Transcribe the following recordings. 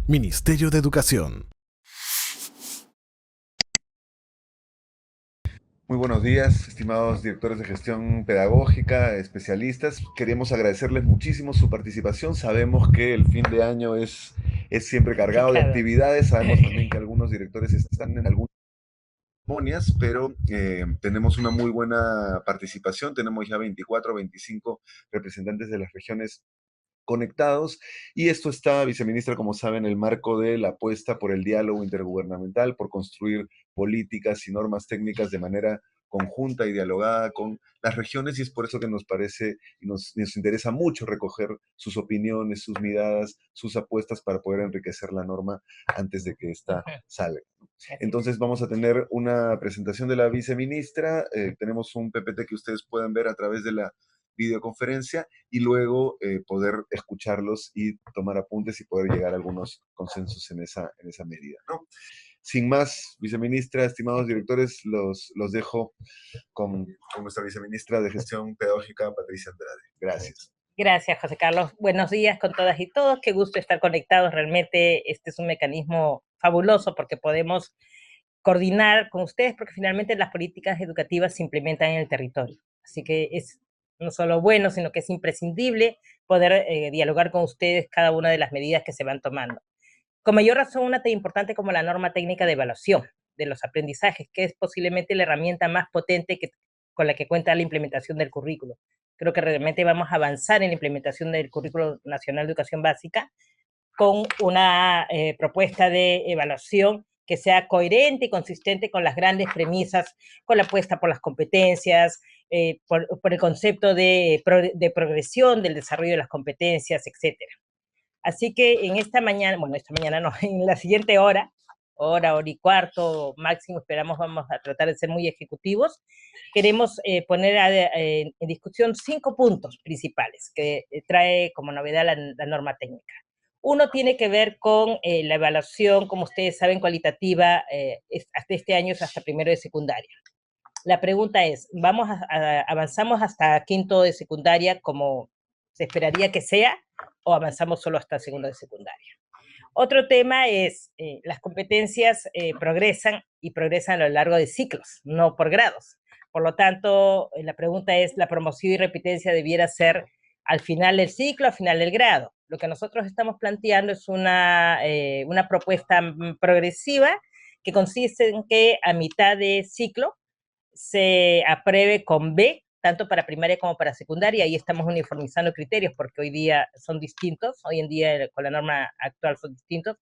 Ministerio de Educación. Muy buenos días, estimados directores de gestión pedagógica, especialistas. Queremos agradecerles muchísimo su participación. Sabemos que el fin de año es siempre Sí, cargado de claro. actividades. Sabemos también que algunos directores están en algunas ceremonias, pero tenemos una muy buena participación. Tenemos ya 24 o 25 representantes de las regiones conectados, y esto está, viceministra, como saben, en el marco de la apuesta por el diálogo intergubernamental, por construir políticas y normas técnicas de manera conjunta y dialogada con las regiones, y es por eso que nos parece y nos interesa mucho recoger sus opiniones, sus miradas, sus apuestas para poder enriquecer la norma antes de que ésta Ujú. salga. Así es. Entonces vamos a tener una presentación de la viceministra, tenemos un PPT que ustedes pueden ver a través de la videoconferencia, y luego poder escucharlos y tomar apuntes y poder llegar a algunos consensos en esa medida, ¿no? Sin más, viceministra, estimados directores, los dejo con nuestra viceministra de Gestión Pedagógica, Patricia Andrade. Gracias. Gracias, José Carlos. Buenos días con todas y todos. Qué gusto estar conectados. Realmente este es un mecanismo fabuloso porque podemos coordinar con ustedes, porque finalmente las políticas educativas se implementan en el territorio. Así que es no solo bueno, sino que es imprescindible poder dialogar con ustedes cada una de las medidas que se van tomando. Con mayor razón, una tan importante como la norma técnica de evaluación de los aprendizajes, que es posiblemente la herramienta más potente con la que cuenta la implementación del currículo. Creo que realmente vamos a avanzar en la implementación del Currículo Nacional de Educación Básica con una propuesta de evaluación que sea coherente y consistente con las grandes premisas, con la apuesta por las competencias, por el concepto de progresión del desarrollo de las competencias, etcétera. Así que en esta mañana, bueno, esta mañana no, en la siguiente hora y cuarto máximo, esperamos, vamos a tratar de ser muy ejecutivos. Queremos poner en discusión 5 puntos principales que trae como novedad la norma técnica. Uno tiene que ver con la evaluación, como ustedes saben, cualitativa, hasta este año es hasta primero de secundaria. La pregunta es, ¿avanzamos hasta quinto de secundaria como se esperaría que sea, o avanzamos solo hasta segundo de secundaria? Otro tema es, las competencias progresan y progresan a lo largo de ciclos, no por grados. Por lo tanto, la pregunta es, ¿la promoción y repitencia debiera ser al final del ciclo, al final del grado? Lo que nosotros estamos planteando es una propuesta progresiva que consiste en que a mitad de ciclo se apruebe con B, tanto para primaria como para secundaria. Ahí estamos uniformizando criterios porque hoy día son distintos, hoy en día con la norma actual son distintos.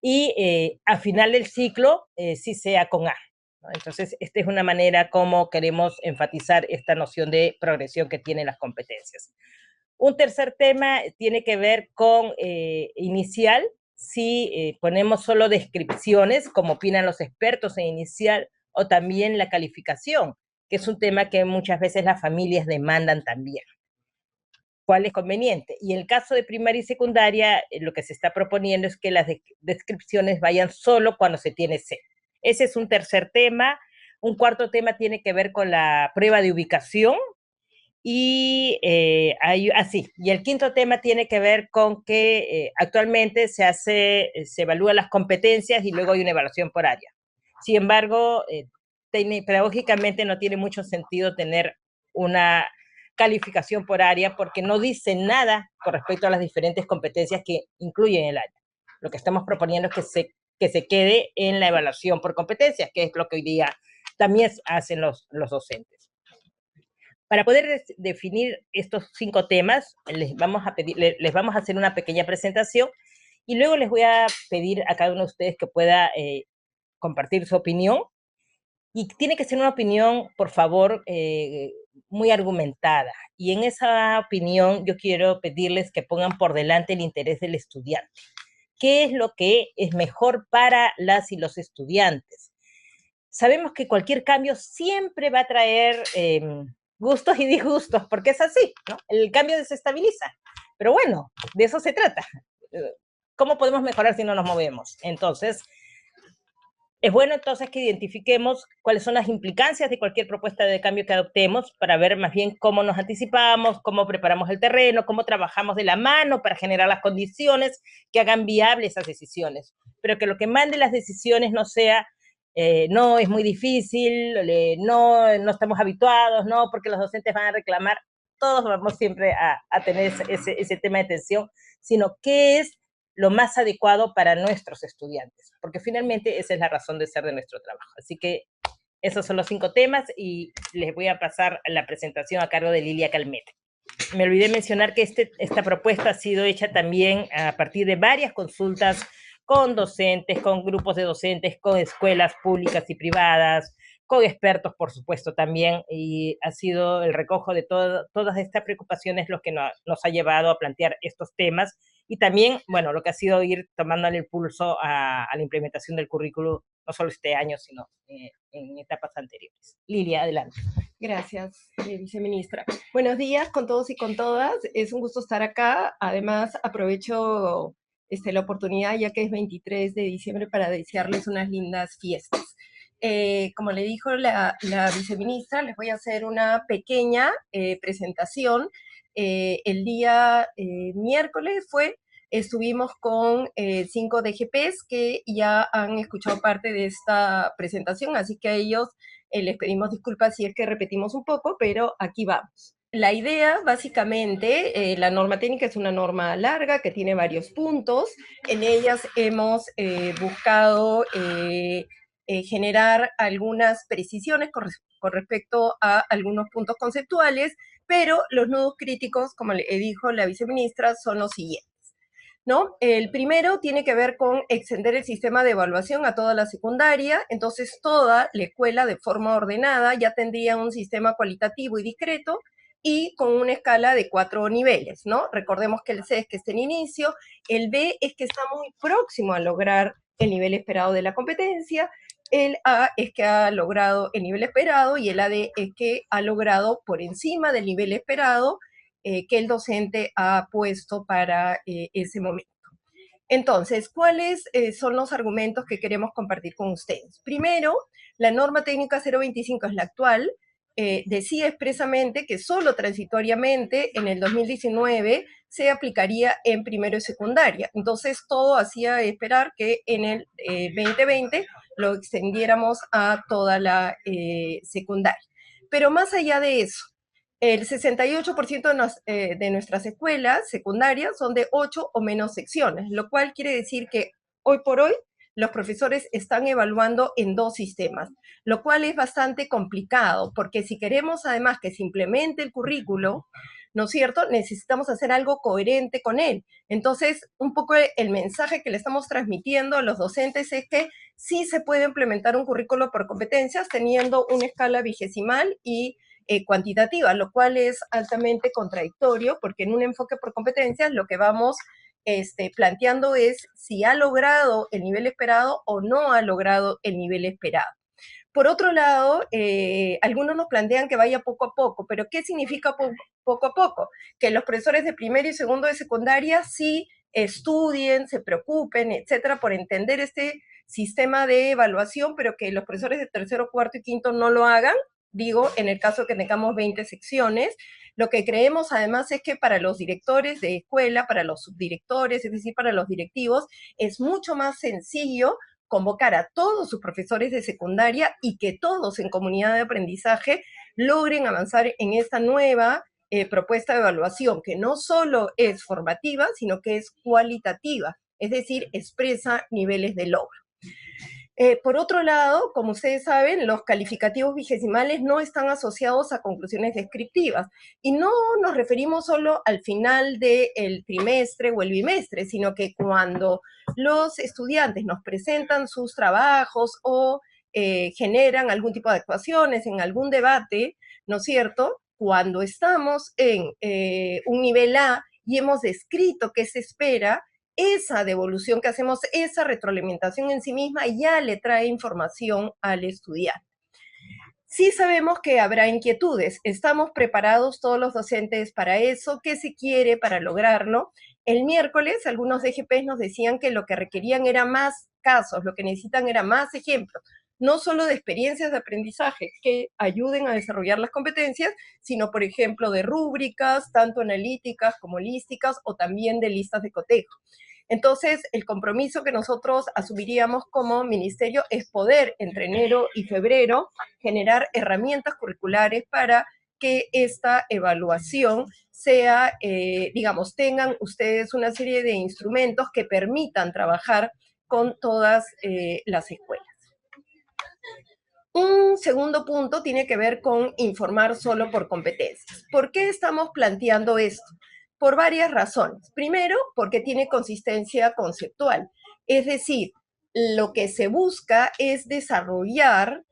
Y a final del ciclo sí sea con A, ¿no? Entonces, esta es una manera como queremos enfatizar esta noción de progresión que tienen las competencias. Un tercer tema tiene que ver con inicial. Si ponemos solo descripciones, como opinan los expertos en inicial, o también la calificación, que es un tema que muchas veces las familias demandan también. ¿Cuál es conveniente? Y en el caso de primaria y secundaria, lo que se está proponiendo es que las descripciones vayan solo cuando se tiene C. Ese es un tercer tema. Un cuarto tema tiene que ver con la prueba de ubicación, y y el quinto tema tiene que ver con que actualmente se evalúan las competencias y luego hay una evaluación por área. Sin embargo, pedagógicamente no tiene mucho sentido tener una calificación por área porque no dice nada con respecto a las diferentes competencias que incluyen el área. Lo que estamos proponiendo es que se quede en la evaluación por competencias, que es lo que hoy día también hacen los docentes. Para poder definir estos 5 temas, les vamos a hacer una pequeña presentación y luego les voy a pedir a cada uno de ustedes que pueda compartir su opinión. Y tiene que ser una opinión, por favor, muy argumentada. Y en esa opinión yo quiero pedirles que pongan por delante el interés del estudiante. ¿Qué es lo que es mejor para las y los estudiantes? Sabemos que cualquier cambio siempre va a traer gustos y disgustos, porque es así, ¿no? El cambio desestabiliza. Pero bueno, de eso se trata. ¿Cómo podemos mejorar si no nos movemos? Entonces, Es bueno entonces que identifiquemos cuáles son las implicancias de cualquier propuesta de cambio que adoptemos para ver más bien cómo nos anticipamos, cómo preparamos el terreno, cómo trabajamos de la mano para generar las condiciones que hagan viables esas decisiones. Pero que lo que mande las decisiones no sea, no, es muy difícil, no estamos habituados, no, porque los docentes van a reclamar. Todos vamos siempre a tener ese tema de tensión, sino qué es lo más adecuado para nuestros estudiantes, porque finalmente esa es la razón de ser de nuestro trabajo. Así que esos son los 5 temas y les voy a pasar la presentación a cargo de Lilia Calmet. Me olvidé mencionar que esta propuesta ha sido hecha también a partir de varias consultas con docentes, con grupos de docentes, con escuelas públicas y privadas, con expertos, por supuesto, también, y ha sido el recojo de todas estas preocupaciones lo que nos ha llevado a plantear estos temas, y también, bueno, lo que ha sido ir tomándole el pulso a la implementación del currículo, no solo este año, sino en etapas anteriores. Lilia, adelante. Gracias, viceministra. Buenos días con todos y con todas. Es un gusto estar acá. Además, aprovecho la oportunidad, ya que es 23 de diciembre, para desearles unas lindas fiestas. Como le dijo la viceministra, les voy a hacer una pequeña presentación. El día miércoles estuvimos con 5 DGPs que ya han escuchado parte de esta presentación, así que a ellos les pedimos disculpas si es que repetimos un poco, pero aquí vamos. La idea, básicamente, la norma técnica es una norma larga que tiene varios puntos. En ellas hemos buscado generar algunas precisiones con respecto a algunos puntos conceptuales, pero los nudos críticos, como le dijo la viceministra, son los siguientes, ¿no? El primero tiene que ver con extender el sistema de evaluación a toda la secundaria, entonces toda la escuela de forma ordenada ya tendría un sistema cualitativo y discreto y con una escala de 4 niveles, ¿no? Recordemos que el C es que está en inicio, el B es que está muy próximo a lograr el nivel esperado de la competencia, el A es que ha logrado el nivel esperado y el AD es que ha logrado por encima del nivel esperado que el docente ha puesto para ese momento. Entonces, ¿cuáles son los argumentos que queremos compartir con ustedes? Primero, la norma técnica 025 es la actual, decía expresamente que solo transitoriamente en el 2019 se aplicaría en primero y secundaria. Entonces, todo hacía esperar que en el 2020 lo extendiéramos a toda la secundaria. Pero más allá de eso, el 68% de nuestras escuelas secundarias son de 8 o menos secciones, lo cual quiere decir que hoy por hoy los profesores están evaluando en 2 sistemas, lo cual es bastante complicado, porque si queremos además que se implemente el currículo, ¿no es cierto?, necesitamos hacer algo coherente con él. Entonces, un poco el mensaje que le estamos transmitiendo a los docentes es que sí se puede implementar un currículo por competencias teniendo una escala vigesimal y cuantitativa, lo cual es altamente contradictorio, porque en un enfoque por competencias lo que vamos planteando es si ha logrado el nivel esperado o no ha logrado el nivel esperado. Por otro lado, algunos nos plantean que vaya poco a poco, pero ¿qué significa poco a poco? Que los profesores de primero y segundo de secundaria sí estudien, se preocupen, etcétera, por entender este sistema de evaluación, pero que los profesores de tercero, cuarto y quinto no lo hagan. Digo, en el caso que tengamos 20 secciones, lo que creemos además es que para los directores de escuela, para los subdirectores, es decir, para los directivos, es mucho más sencillo convocar a todos sus profesores de secundaria y que todos en comunidad de aprendizaje logren avanzar en esta nueva propuesta de evaluación, que no solo es formativa, sino que es cualitativa, es decir, expresa niveles de logro. Por otro lado, como ustedes saben, los calificativos vigesimales no están asociados a conclusiones descriptivas y no nos referimos solo al final del trimestre o el bimestre, sino que cuando los estudiantes nos presentan sus trabajos o generan algún tipo de actuaciones en algún debate, ¿no es cierto? Cuando estamos en un nivel A y hemos descrito qué se espera, esa devolución que hacemos, esa retroalimentación en sí misma ya le trae información al estudiante. Sí sabemos que habrá inquietudes. ¿Estamos preparados todos los docentes para eso? ¿Qué se quiere para lograrlo? El miércoles algunos DGPs nos decían que lo que requerían era más casos, lo que necesitan era más ejemplos, no solo de experiencias de aprendizaje que ayuden a desarrollar las competencias, sino, por ejemplo, de rúbricas, tanto analíticas como holísticas, o también de listas de cotejo. Entonces, el compromiso que nosotros asumiríamos como ministerio es poder, entre enero y febrero, generar herramientas curriculares para que esta evaluación sea, digamos, tengan ustedes una serie de instrumentos que permitan trabajar con todas las escuelas. Un segundo punto tiene que ver con informar solo por competencias. ¿Por qué estamos planteando esto? Por varias razones. Primero, porque tiene consistencia conceptual. Es decir, lo que se busca es desarrollar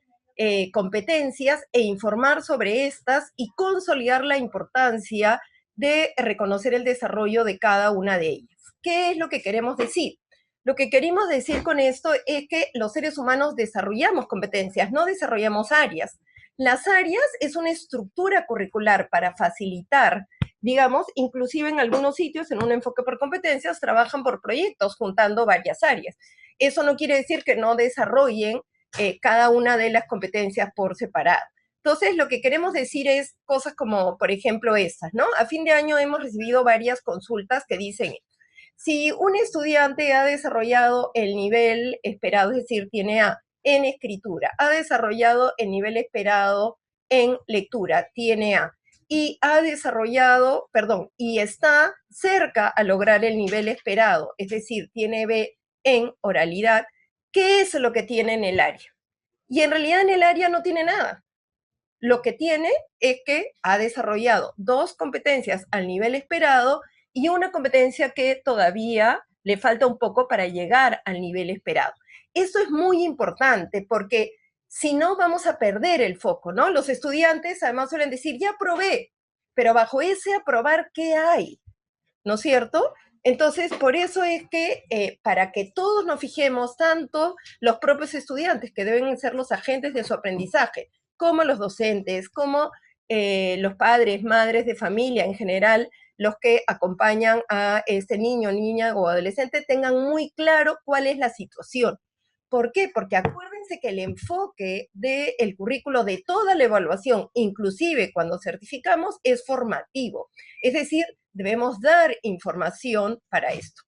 competencias e informar sobre estas y consolidar la importancia de reconocer el desarrollo de cada una de ellas. ¿Qué es lo que queremos decir? Lo que queremos decir con esto es que los seres humanos desarrollamos competencias, no desarrollamos áreas. Las áreas es una estructura curricular para facilitar, digamos, inclusive en algunos sitios, en un enfoque por competencias, trabajan por proyectos juntando varias áreas. Eso no quiere decir que no desarrollen cada una de las competencias por separado. Entonces, lo que queremos decir es cosas como, por ejemplo, estas, ¿no? A fin de año hemos recibido varias consultas que dicen, si un estudiante ha desarrollado el nivel esperado, es decir, tiene A en escritura, ha desarrollado el nivel esperado en lectura, tiene A, y ha desarrollado, y está cerca a lograr el nivel esperado, es decir, tiene B en oralidad, ¿qué es lo que tiene en el área? Y en realidad en el área no tiene nada. Lo que tiene es que ha desarrollado 2 competencias al nivel esperado y una competencia que todavía le falta un poco para llegar al nivel esperado. Esto es muy importante porque si no vamos a perder el foco, ¿no? Los estudiantes además suelen decir, ya aprobé, pero bajo ese aprobar, ¿qué hay? ¿No es cierto? Entonces, por eso es que para que todos nos fijemos, tanto los propios estudiantes, que deben ser los agentes de su aprendizaje, como los docentes, como los padres, madres de familia en general, los que acompañan a este niño, niña o adolescente, tengan muy claro cuál es la situación. ¿Por qué? Porque acuérdense que el enfoque del currículo de toda la evaluación, inclusive cuando certificamos, es formativo. Es decir, debemos dar información para esto.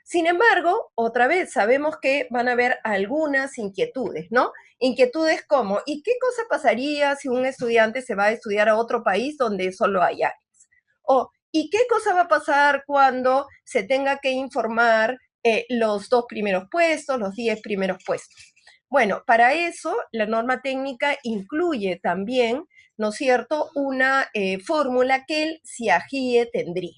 Sin embargo, otra vez, sabemos que van a haber algunas inquietudes, ¿no? Inquietudes como, ¿y qué cosa pasaría si un estudiante se va a estudiar a otro país donde solo hay áreas? O, ¿y qué cosa va a pasar cuando se tenga que informar los 2 primeros puestos, los 10 primeros puestos? Bueno, para eso la norma técnica incluye también, ¿no es cierto?, una fórmula que el CIAGIE tendría.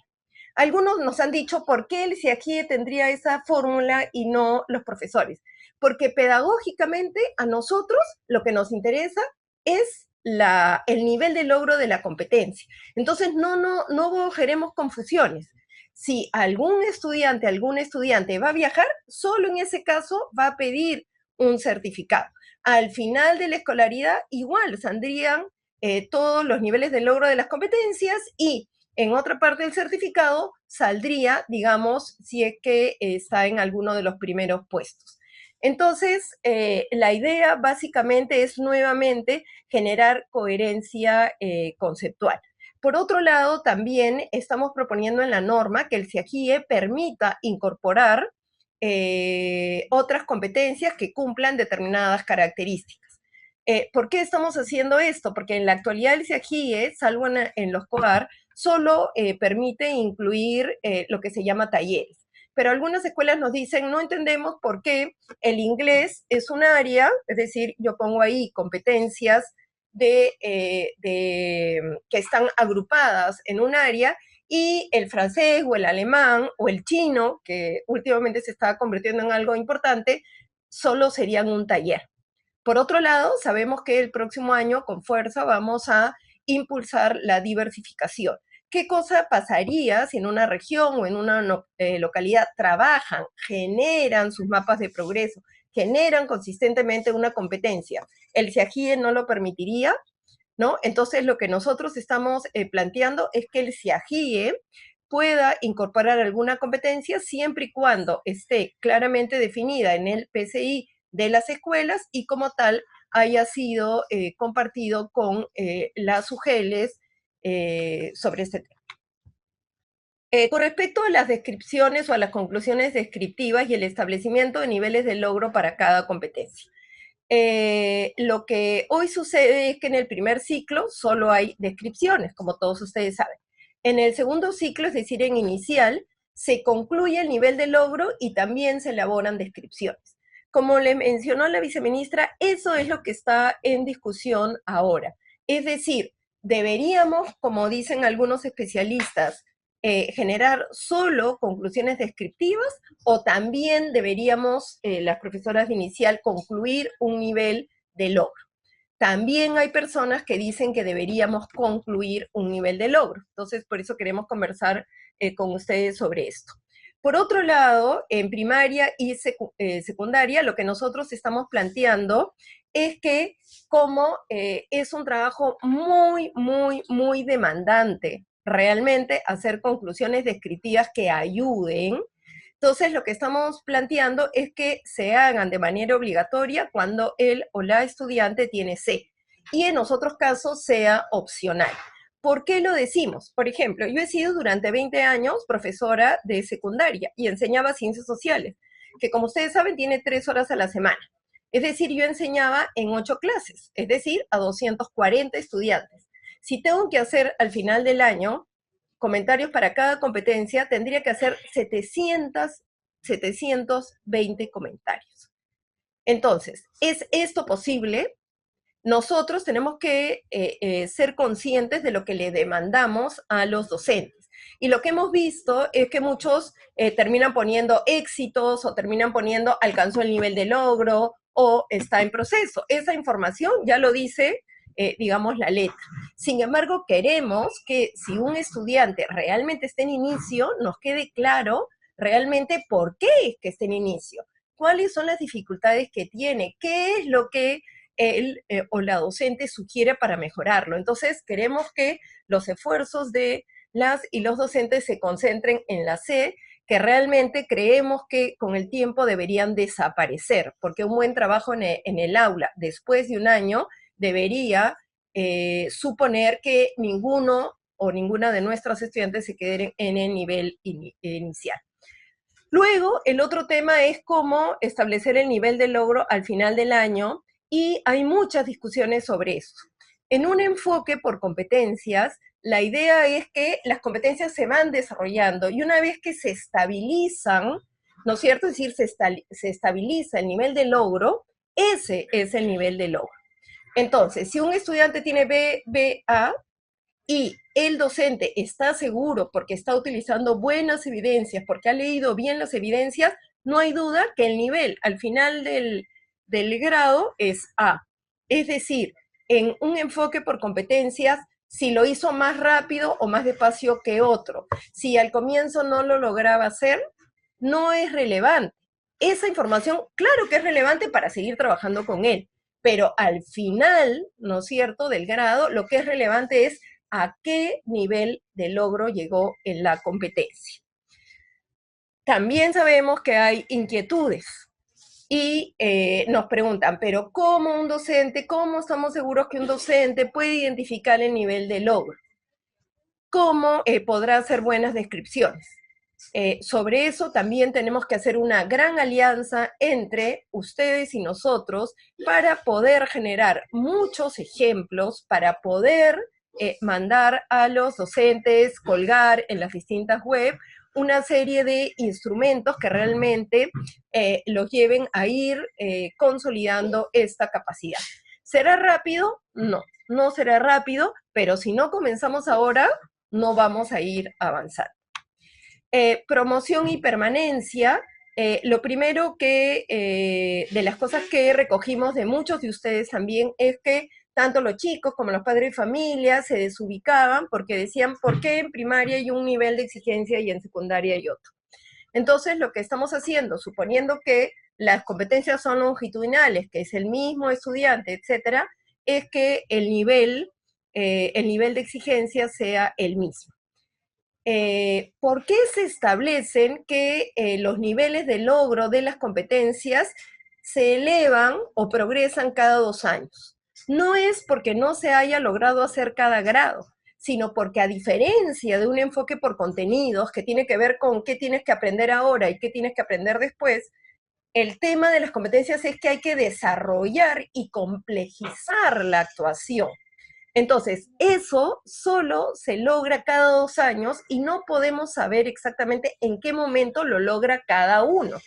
Algunos nos han dicho por qué el CIAGIE tendría esa fórmula y no los profesores. Porque pedagógicamente a nosotros lo que nos interesa es el nivel de logro de la competencia. Entonces no generemos confusiones. Si algún estudiante va a viajar, solo en ese caso va a pedir un certificado. Al final de la escolaridad, igual saldrían todos los niveles de logro de las competencias y en otra parte del certificado saldría, digamos, si es que está en alguno de los primeros puestos. Entonces, la idea básicamente es nuevamente generar coherencia conceptual. Por otro lado, también estamos proponiendo en la norma que el CIAGIE permita incorporar otras competencias que cumplan determinadas características. ¿Por qué estamos haciendo esto? Porque en la actualidad el CIAGIE, salvo en los COAR, solo permite incluir lo que se llama talleres. Pero algunas escuelas nos dicen, no entendemos por qué el inglés es un área, es decir, yo pongo ahí competencias que están agrupadas en un área, y el francés o el alemán o el chino, que últimamente se está convirtiendo en algo importante, solo serían un taller. Por otro lado, sabemos que el próximo año, con fuerza, vamos a impulsar la diversificación. ¿Qué cosa pasaría si en una región o en una localidad trabajan, generan sus mapas de progreso, generan consistentemente una competencia. El CIAGIE no lo permitiría, ¿no? Entonces, lo que nosotros estamos planteando es que el CIAGIE pueda incorporar alguna competencia siempre y cuando esté claramente definida en el PCI de las escuelas y como tal haya sido compartido con las UGELs sobre este tema. Con respecto a las descripciones o a las conclusiones descriptivas y el establecimiento de niveles de logro para cada competencia. Lo que hoy sucede es que en el primer ciclo solo hay descripciones, como todos ustedes saben. En el segundo ciclo, es decir, en inicial, se concluye el nivel de logro y también se elaboran descripciones. Como le mencionó la viceministra, eso es lo que está en discusión ahora. Es decir, deberíamos, como dicen algunos especialistas, generar solo conclusiones descriptivas o también deberíamos, las profesoras de inicial, concluir un nivel de logro. También hay personas que dicen que deberíamos concluir un nivel de logro. Entonces, por eso queremos conversar con ustedes sobre esto. Por otro lado, en primaria y secundaria, lo que nosotros estamos planteando es que como es un trabajo muy demandante, realmente hacer conclusiones descriptivas que ayuden. Entonces, lo que estamos planteando es que se hagan de manera obligatoria cuando él o la estudiante tiene C, y en otros casos sea opcional. ¿Por qué lo decimos? Por ejemplo, yo he sido durante 20 años profesora de secundaria y enseñaba ciencias sociales, que como ustedes saben tiene 3 horas a la semana. Es decir, yo enseñaba en 8 clases, es decir, a 240 estudiantes. Si tengo que hacer al final del año comentarios para cada competencia, tendría que hacer 720 comentarios. Entonces, ¿es esto posible? Nosotros tenemos que ser conscientes de lo que le demandamos a los docentes. Y lo que hemos visto es que muchos terminan poniendo éxitos o terminan poniendo alcanzó el nivel de logro o está en proceso. Esa información ya lo dice, digamos, la letra. Sin embargo, queremos que si un estudiante realmente está en inicio, nos quede claro realmente por qué es que está en inicio, cuáles son las dificultades que tiene, qué es lo que él o la docente sugiere para mejorarlo. Entonces, queremos que los esfuerzos de las y los docentes se concentren en la C, que realmente creemos que con el tiempo deberían desaparecer, porque un buen trabajo en el aula después de un año debería suponer que ninguno o ninguna de nuestros estudiantes se queden en el nivel inicial. Luego, el otro tema es cómo establecer el nivel de logro al final del año, y hay muchas discusiones sobre eso. En un enfoque por competencias, la idea es que las competencias se van desarrollando y una vez que se estabilizan, ¿no es cierto? Es decir, se estabiliza el nivel de logro, ese es el nivel de logro. Entonces, si un estudiante tiene BA y el docente está seguro porque está utilizando buenas evidencias, porque ha leído bien las evidencias, no hay duda que el nivel al final del grado es A. Es decir, en un enfoque por competencias, si lo hizo más rápido o más despacio que otro, si al comienzo no lo lograba hacer, no es relevante. Esa información, claro que es relevante para seguir trabajando con él, pero al final, ¿no es cierto?, del grado, lo que es relevante es a qué nivel de logro llegó en la competencia. También sabemos que hay inquietudes y nos preguntan, pero ¿cómo un docente, cómo estamos seguros que un docente puede identificar el nivel de logro? ¿Cómo podrá hacer buenas descripciones? Sobre eso también tenemos que hacer una gran alianza entre ustedes y nosotros para poder generar muchos ejemplos, para poder mandar a los docentes, colgar en las distintas webs una serie de instrumentos que realmente los lleven a ir consolidando esta capacidad. ¿Será rápido? No, no será rápido, pero si no comenzamos ahora, no vamos a ir avanzando. Promoción y permanencia. Lo primero que, de las cosas que recogimos de muchos de ustedes también, es que tanto los chicos como los padres de familia se desubicaban porque decían, ¿por qué en primaria hay un nivel de exigencia y en secundaria hay otro? Entonces, lo que estamos haciendo, suponiendo que las competencias son longitudinales, que es el mismo estudiante, etcétera, es que el nivel de exigencia sea el mismo. ¿Por qué se establecen que los niveles de logro de las competencias se elevan o progresan cada 2 años? No es porque no se haya logrado hacer cada grado, sino porque a diferencia de un enfoque por contenidos que tiene que ver con qué tienes que aprender ahora y qué tienes que aprender después, el tema de las competencias es que hay que desarrollar y complejizar la actuación. Entonces, eso solo se logra cada 2 años y no podemos saber exactamente en qué momento lo logra cada uno.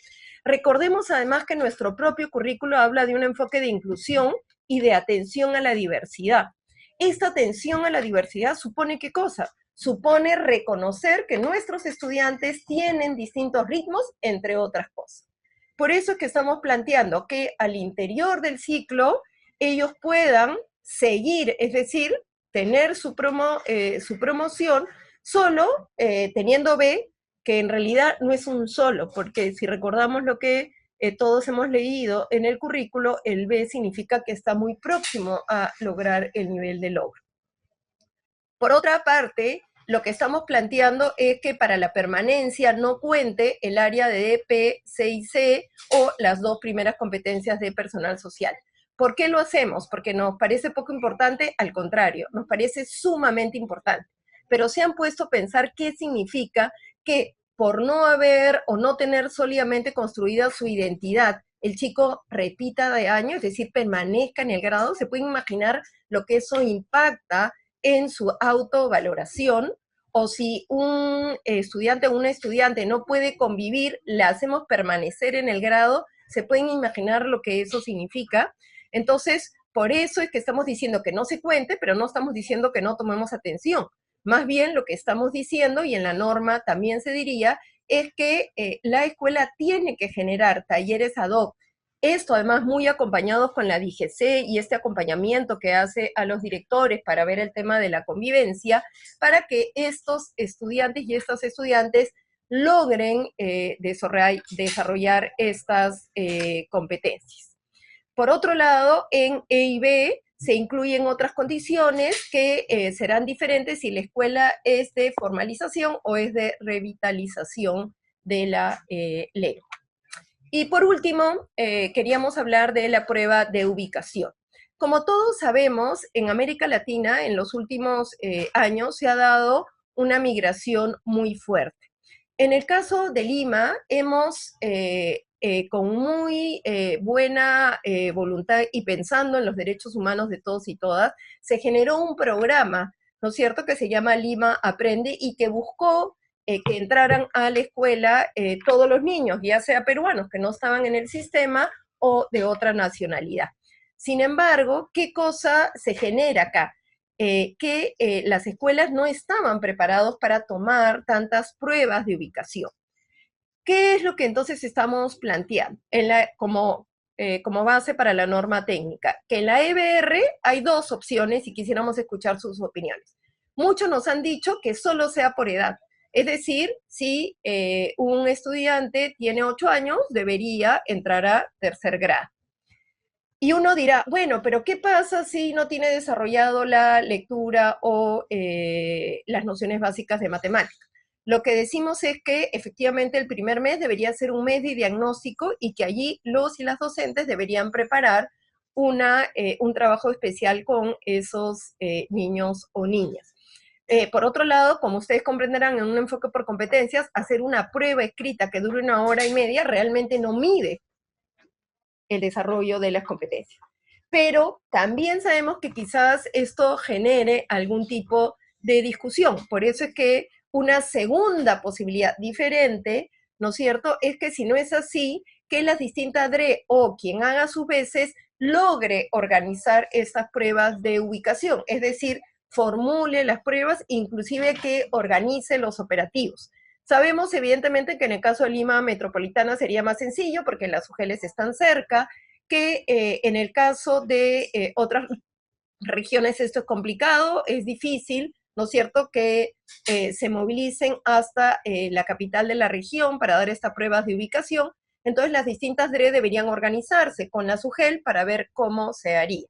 Recordemos además que nuestro propio currículo habla de un enfoque de inclusión y de atención a la diversidad. Esta atención a la diversidad supone ¿qué cosa? Supone reconocer que nuestros estudiantes tienen distintos ritmos, entre otras cosas. Por eso es que estamos planteando que al interior del ciclo ellos puedan seguir, es decir, tener su promoción solo teniendo B, que en realidad no es un solo, porque si recordamos lo que todos hemos leído en el currículo, el B significa que está muy próximo a lograr el nivel de logro. Por otra parte, lo que estamos planteando es que para la permanencia no cuente el área de P, C y C o las 2 primeras competencias de personal social. ¿Por qué lo hacemos? Porque nos parece poco importante, al contrario, nos parece sumamente importante. Pero se han puesto a pensar qué significa que por no haber o no tener sólidamente construida su identidad, el chico repita de año, es decir, permanezca en el grado. Se pueden imaginar lo que eso impacta en su autovaloración, o si un estudiante o una estudiante no puede convivir, la hacemos permanecer en el grado, se pueden imaginar lo que eso significa. Entonces, por eso es que estamos diciendo que no se cuente, pero no estamos diciendo que no tomemos atención. Más bien lo que estamos diciendo, y en la norma también se diría, es que la escuela tiene que generar talleres ad hoc. Esto además muy acompañados con la DGC y este acompañamiento que hace a los directores para ver el tema de la convivencia, para que estos estudiantes y estas estudiantes logren desarrollar estas competencias. Por otro lado, en E y B se incluyen otras condiciones que serán diferentes si la escuela es de formalización o es de revitalización de la lengua. Y por último, queríamos hablar de la prueba de ubicación. Como todos sabemos, en América Latina en los últimos años se ha dado una migración muy fuerte. En el caso de Lima, hemos, con muy buena voluntad y pensando en los derechos humanos de todos y todas, se generó un programa, ¿no es cierto?, que se llama Lima Aprende y que buscó que entraran a la escuela todos los niños, ya sea peruanos que no estaban en el sistema o de otra nacionalidad. Sin embargo, ¿qué cosa se genera acá? Que las escuelas no estaban preparados para tomar tantas pruebas de ubicación. ¿Qué es lo que entonces estamos planteando como base para la norma técnica? Que en la EBR hay 2 opciones y quisiéramos escuchar sus opiniones. Muchos nos han dicho que solo sea por edad. Es decir, si un estudiante tiene 8 años, debería entrar a 3er grado. Y uno dirá, bueno, pero ¿qué pasa si no tiene desarrollado la lectura o las nociones básicas de matemática? Lo que decimos es que efectivamente el primer mes debería ser un mes de diagnóstico y que allí los y las docentes deberían preparar un trabajo especial con esos niños o niñas. Por otro lado, como ustedes comprenderán, en un enfoque por competencias, hacer una prueba escrita que dure 1 hora y media realmente no mide el desarrollo de las competencias. Pero también sabemos que quizás esto genere algún tipo de discusión. Por eso es que una segunda posibilidad diferente, ¿no es cierto?, es que si no es así, que las distintas DRE o quien haga sus veces logre organizar estas pruebas de ubicación, es decir, formule las pruebas, inclusive que organice los operativos. Sabemos evidentemente que en el caso de Lima Metropolitana sería más sencillo porque las UGELs están cerca, que en el caso de otras regiones esto es complicado, es difícil, ¿no es cierto?, que se movilicen hasta la capital de la región para dar estas pruebas de ubicación. Entonces las distintas DRE deberían organizarse con la SUGEL para ver cómo se haría.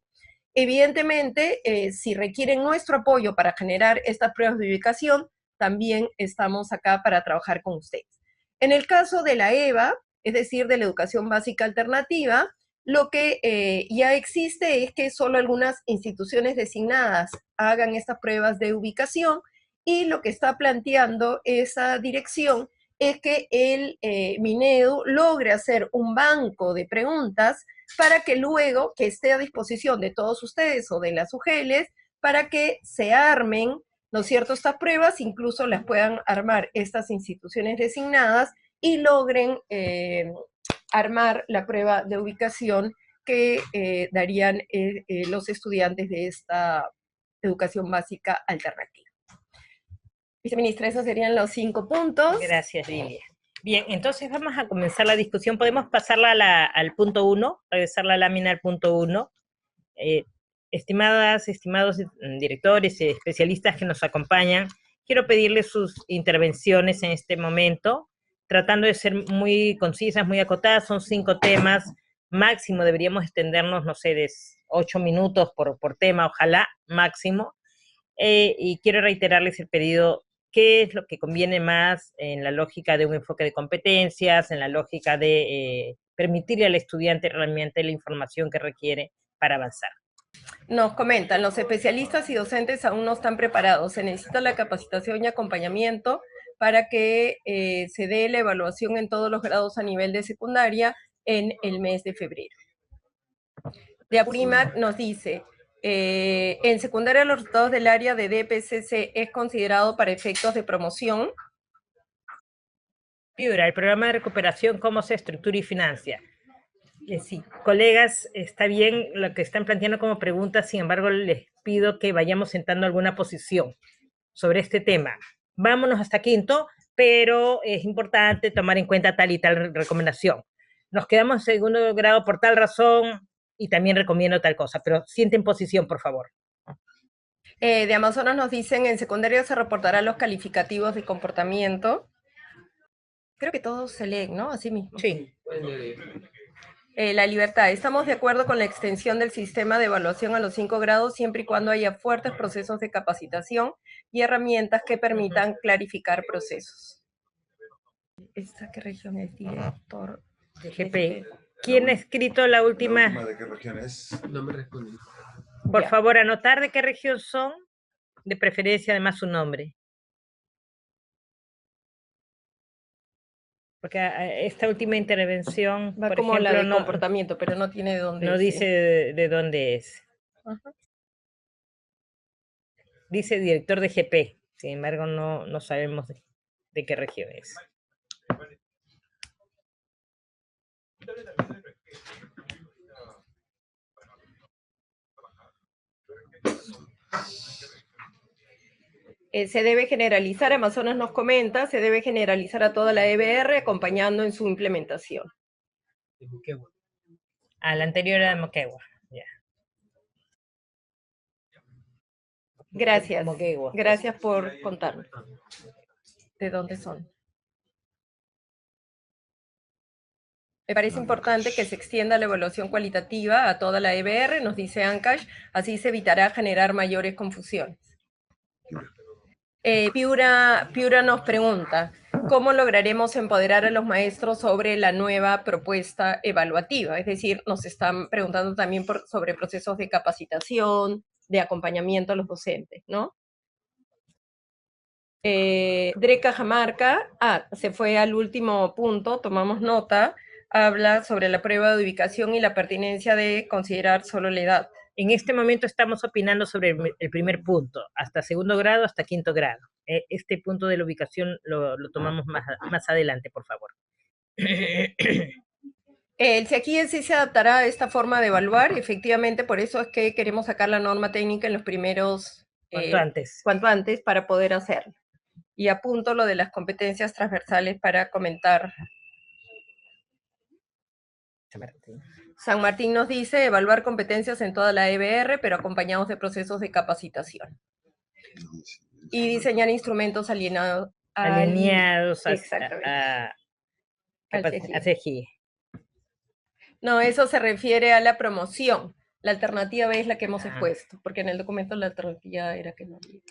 Evidentemente, si requieren nuestro apoyo para generar estas pruebas de ubicación, también estamos acá para trabajar con ustedes. En el caso de la EVA, es decir, de la educación básica alternativa, lo que ya existe es que solo algunas instituciones designadas hagan estas pruebas de ubicación, y lo que está planteando esa dirección es que el Minedu logre hacer un banco de preguntas para que luego, que esté a disposición de todos ustedes o de las UGELes, para que se armen, ¿no es cierto?, estas pruebas, incluso las puedan armar estas instituciones designadas y logren armar la prueba de ubicación que darían los estudiantes de esta educación básica alternativa. Viceministra, esos serían los 5 puntos. Gracias, Lilia. Bien, entonces vamos a comenzar la discusión. Podemos pasarla al punto 1, regresar la lámina al punto 1. Estimados directores y especialistas que nos acompañan, quiero pedirles sus intervenciones en este momento, tratando de ser muy concisas, muy acotadas. Son 5 temas, máximo deberíamos extendernos, no sé, de 8 minutos por tema, ojalá, máximo. Y quiero reiterarles el pedido: ¿qué es lo que conviene más en la lógica de un enfoque de competencias, en la lógica de permitirle al estudiante realmente la información que requiere para avanzar? Nos comentan, los especialistas y docentes aún no están preparados. Se necesita la capacitación y acompañamiento para que se dé la evaluación en todos los grados a nivel de secundaria en el mes de febrero. De Aprimac nos dice, en secundaria los resultados del área de DPCC es considerado para efectos de promoción. Piura, el programa de recuperación, ¿cómo se estructura y financia? Sí, colegas, está bien lo que están planteando como pregunta, sin embargo, les pido que vayamos sentando alguna posición sobre este tema. Vámonos hasta quinto, pero es importante tomar en cuenta tal y tal recomendación. Nos quedamos en segundo grado por tal razón y también recomiendo tal cosa, pero sienten posición, por favor. De Amazonas nos dicen, en secundaria se reportarán los calificativos de comportamiento. Creo que todos se leen, ¿no? Así mismo. Sí. La libertad. Estamos de acuerdo con la extensión del sistema de evaluación a los 5 grados, siempre y cuando haya fuertes procesos de capacitación y herramientas que permitan clarificar procesos. ¿Esta qué región es, director? GP. ¿Quién ha escrito la última? ¿De qué región es? No me respondí. Por Ya. favor, anotar de qué región son, de preferencia además su nombre. Porque esta última intervención, Va por como ejemplo, la de comportamiento, pero no tiene de dónde no es, dice de dónde es. Ajá. Dice director de GP, sin embargo no sabemos de qué región es. Se debe generalizar, Amazonas nos comenta, se debe generalizar a toda la EBR acompañando en su implementación. De Moquegua. A la anterior era de Moquegua. Ya. Gracias. Moquegua. Gracias por contarnos. ¿De dónde son? Me parece importante que se extienda la evaluación cualitativa a toda la EBR, nos dice Ancash, así se evitará generar mayores confusiones. Piura nos pregunta, ¿cómo lograremos empoderar a los maestros sobre la nueva propuesta evaluativa? Es decir, nos están preguntando también sobre procesos de capacitación, de acompañamiento a los docentes, ¿no? Dreca Jamarca, se fue al último punto, tomamos nota, habla sobre la prueba de ubicación y la pertinencia de considerar solo la edad. En este momento estamos opinando sobre el primer punto, hasta segundo grado, hasta quinto grado. Este punto de la ubicación lo tomamos más adelante, por favor. Si aquí sí se adaptará a esta forma de evaluar, efectivamente, por eso es que queremos sacar la norma técnica en los primeros... Cuanto antes para poder hacerlo. Y apunto lo de las competencias transversales para comentar. San Martín nos dice evaluar competencias en toda la EBR, pero acompañados de procesos de capacitación. Y diseñar instrumentos alineados a CGI. No, eso se refiere a la promoción. La alternativa B es la que hemos Ah. expuesto, porque en el documento la alternativa era que no había.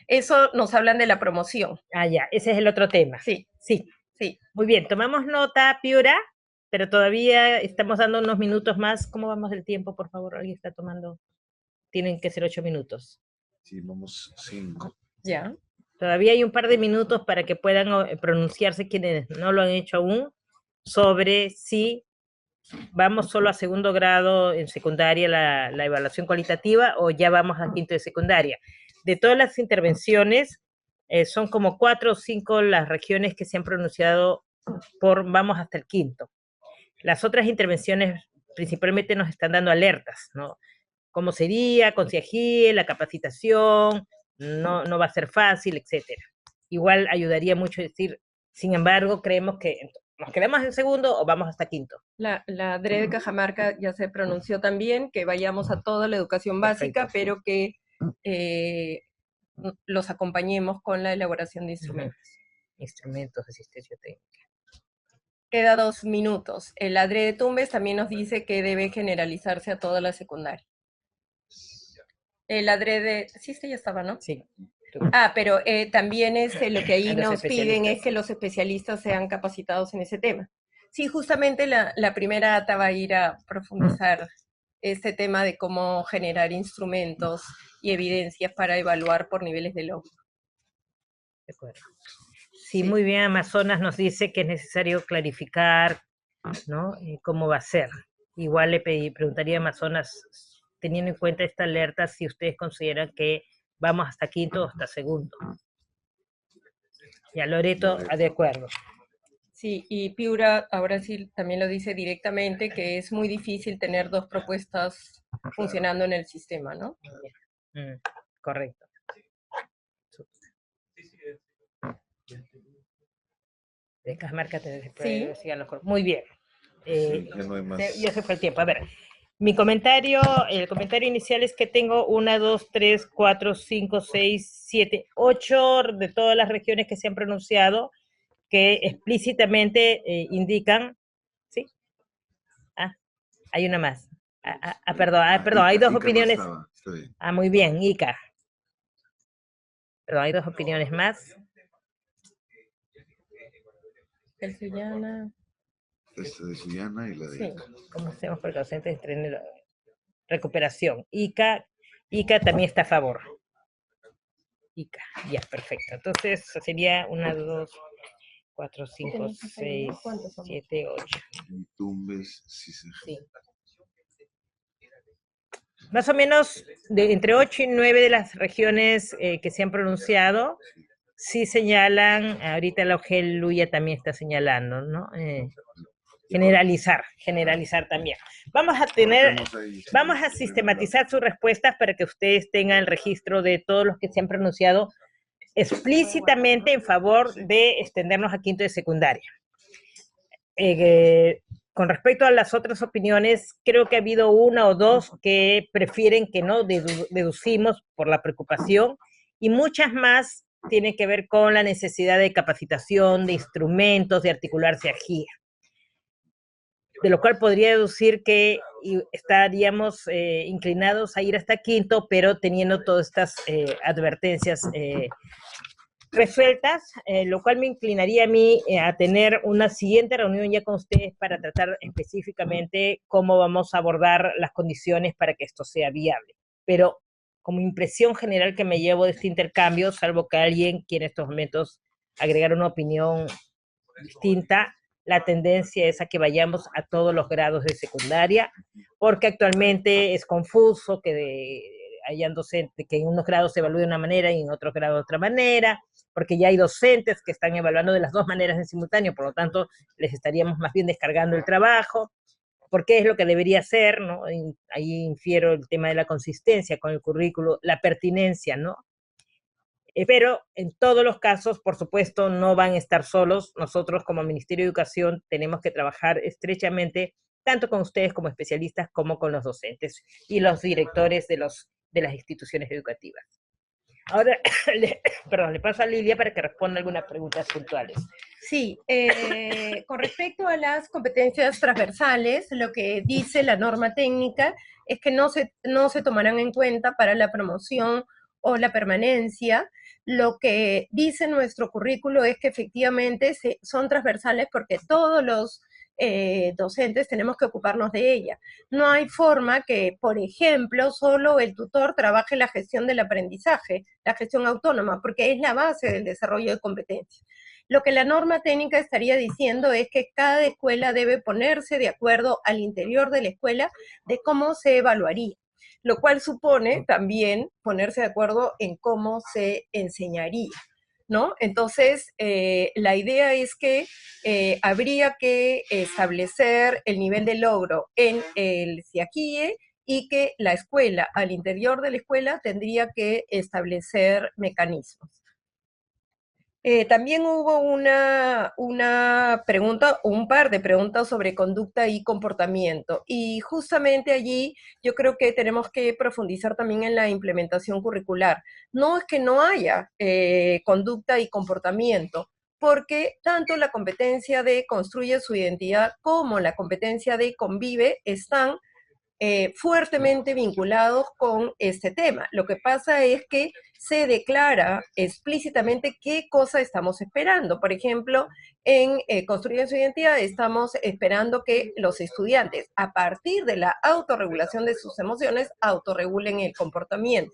Eso nos hablan de la promoción. Ah, ya, ese es el otro tema. Sí, Sí, sí. muy bien, tomamos nota, Piura, pero todavía estamos dando unos minutos más. ¿Cómo vamos del tiempo, por favor? ¿Alguien está tomando? Tienen que ser 8 minutos. Sí, vamos 5. Ya. Todavía hay un par de minutos para que puedan pronunciarse quienes no lo han hecho aún sobre si vamos solo a segundo grado en secundaria la evaluación cualitativa o ya vamos a quinto de secundaria. De todas las intervenciones, son como 4 o 5 las regiones que se han pronunciado por vamos hasta el quinto. Las otras intervenciones principalmente nos están dando alertas, ¿no? ¿Cómo sería? Con CIAGIE, la capacitación, no va a ser fácil, etcétera. Igual ayudaría mucho decir, sin embargo, creemos que nos quedamos en segundo o vamos hasta quinto. La DRE de Cajamarca ya se pronunció también que vayamos a toda la educación básica, pero que los acompañemos con la elaboración de instrumentos. Instrumentos de asistencia técnica. Queda 2 minutos. El ADRE de Tumbes también nos dice que debe generalizarse a toda la secundaria. El ADRE de... Sí, este ya estaba, ¿no? Sí. Ah, pero también lo que ahí Los nos piden especialistas. es que los especialistas sean capacitados en ese tema. Sí, justamente la primera ATA va a ir a profundizar este tema de cómo generar instrumentos y evidencias para evaluar por niveles de logro. De acuerdo. Sí, muy bien, Amazonas nos dice que es necesario clarificar, ¿no? Cómo va a ser. Igual le preguntaría a Amazonas, teniendo en cuenta esta alerta, si ustedes consideran que vamos hasta quinto o hasta segundo. Ya, Loreto, de acuerdo. Sí, y Piura ahora sí también lo dice directamente, que es muy difícil tener 2 propuestas funcionando en el sistema, ¿no? Correcto. De Cajamarca Sí. Muy bien. Sí, ya no hay más. Ya se fue el tiempo. A ver, el comentario inicial es que tengo 1, 2, 3, 4, 5, 6, 7, 8 de todas las regiones que se han pronunciado que explícitamente indican, ¿sí? Ah, hay una más. Perdón, hay dos Ica no opiniones. estaba, está bien. Muy bien, Ica. Perdón, hay 2 opiniones más. El Sullana. Esta de Sullana y la de Sí. Ica. ¿Cómo hacemos para que los docentes entrenen recuperación? Ica también está a favor. Ica, ya, perfecto. Entonces sería 1, 2, 4, 5, 6, 7, 8. Y Tumbes, sí. Más o menos entre 8 y 9 de las regiones que se han pronunciado, sí señalan, ahorita la OGEL Luya también está señalando, ¿no? Generalizar también. Vamos a sistematizar sus respuestas para que ustedes tengan el registro de todos los que se han pronunciado explícitamente en favor de extendernos a quinto de secundaria. Con respecto a las otras opiniones, creo que ha habido 1 o 2 que prefieren que no, deducimos por la preocupación, y muchas más tienen que ver con la necesidad de capacitación, de instrumentos, de articularse a GIA. De lo cual podría deducir que estaríamos inclinados a ir hasta quinto, pero teniendo todas estas advertencias resueltas, lo cual me inclinaría a mí a tener una siguiente reunión ya con ustedes para tratar específicamente cómo vamos a abordar las condiciones para que esto sea viable. Pero como impresión general que me llevo de este intercambio, salvo que alguien quiera en estos momentos agregar una opinión distinta, la tendencia es a que vayamos a todos los grados de secundaria, porque actualmente es confuso que hayan docentes que en unos grados se evalúe de una manera y en otros grados de otra manera, porque ya hay docentes que están evaluando de las 2 maneras en simultáneo, por lo tanto, les estaríamos más bien descargando el trabajo, porque es lo que debería ser, ¿no? Ahí infiero el tema de la consistencia con el currículo, la pertinencia, ¿no? Pero en todos los casos, por supuesto, no van a estar solos. Nosotros como Ministerio de Educación tenemos que trabajar estrechamente tanto con ustedes como especialistas como con los docentes y los directores de las instituciones educativas. Ahora, perdón, le paso a Lilia para que responda algunas preguntas puntuales. Sí, con respecto a las competencias transversales, lo que dice la norma técnica es que no se tomarán en cuenta para la promoción o la permanencia. Lo que dice nuestro currículo es que efectivamente son transversales porque todos los docentes tenemos que ocuparnos de ella. No hay forma que, por ejemplo, solo el tutor trabaje la gestión del aprendizaje, la gestión autónoma, porque es la base del desarrollo de competencias. Lo que la norma técnica estaría diciendo es que cada escuela debe ponerse de acuerdo al interior de la escuela de cómo se evaluaría, lo cual supone también ponerse de acuerdo en cómo se enseñaría, ¿no? Entonces, la idea es que habría que establecer el nivel de logro en el CIAQUIE y que la escuela, al interior de la escuela, tendría que establecer mecanismos. También hubo una pregunta, un par de preguntas sobre conducta y comportamiento. Y justamente allí yo creo que tenemos que profundizar también en la implementación curricular. No es que no haya conducta y comportamiento, porque tanto la competencia de construye su identidad como la competencia de convive están fuertemente vinculados con este tema. Lo que pasa es que se declara explícitamente qué cosa estamos esperando. Por ejemplo, en Construir su Identidad estamos esperando que los estudiantes, a partir de la autorregulación de sus emociones, autorregulen el comportamiento.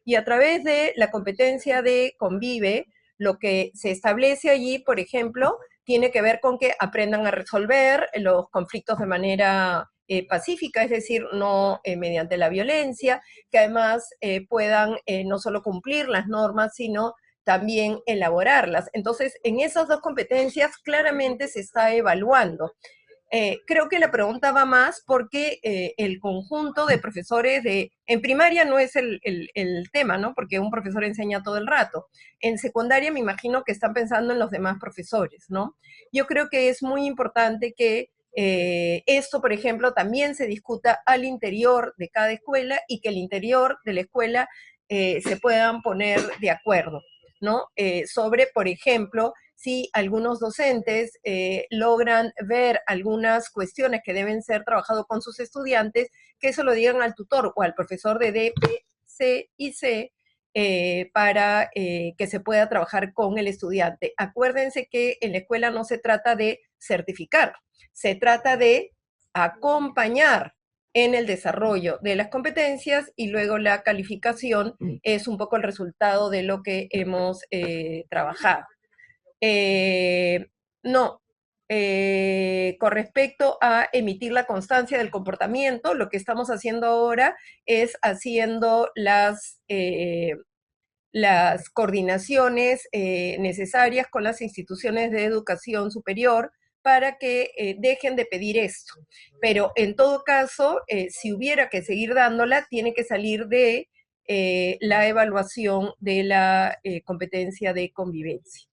Y a través de la competencia de convive, lo que se establece allí, por ejemplo, tiene que ver con que aprendan a resolver los conflictos de manera pacífica, es decir, no mediante la violencia, que además puedan no solo cumplir las normas, sino también elaborarlas. Entonces, en esas dos competencias claramente se está evaluando. Creo que la pregunta va más porque el conjunto de profesores en primaria no es el tema, ¿no? Porque un profesor enseña todo el rato. En secundaria me imagino que están pensando en los demás profesores, ¿no? Yo creo que es muy importante que esto, por ejemplo, también se discuta al interior de cada escuela y que el interior de la escuela se puedan poner de acuerdo, ¿no? Sobre, por ejemplo, si algunos docentes logran ver algunas cuestiones que deben ser trabajadas con sus estudiantes, que eso lo digan al tutor o al profesor de D, P, C y C, para que se pueda trabajar con el estudiante. Acuérdense que en la escuela no se trata de certificar, se trata de acompañar en el desarrollo de las competencias y luego la calificación es un poco el resultado de lo que hemos trabajado. Con respecto a emitir la constancia del comportamiento, lo que estamos haciendo ahora es haciendo las coordinaciones necesarias con las instituciones de educación superior para que dejen de pedir esto. Pero en todo caso, si hubiera que seguir dándola, tiene que salir de la evaluación de la competencia de convivencia.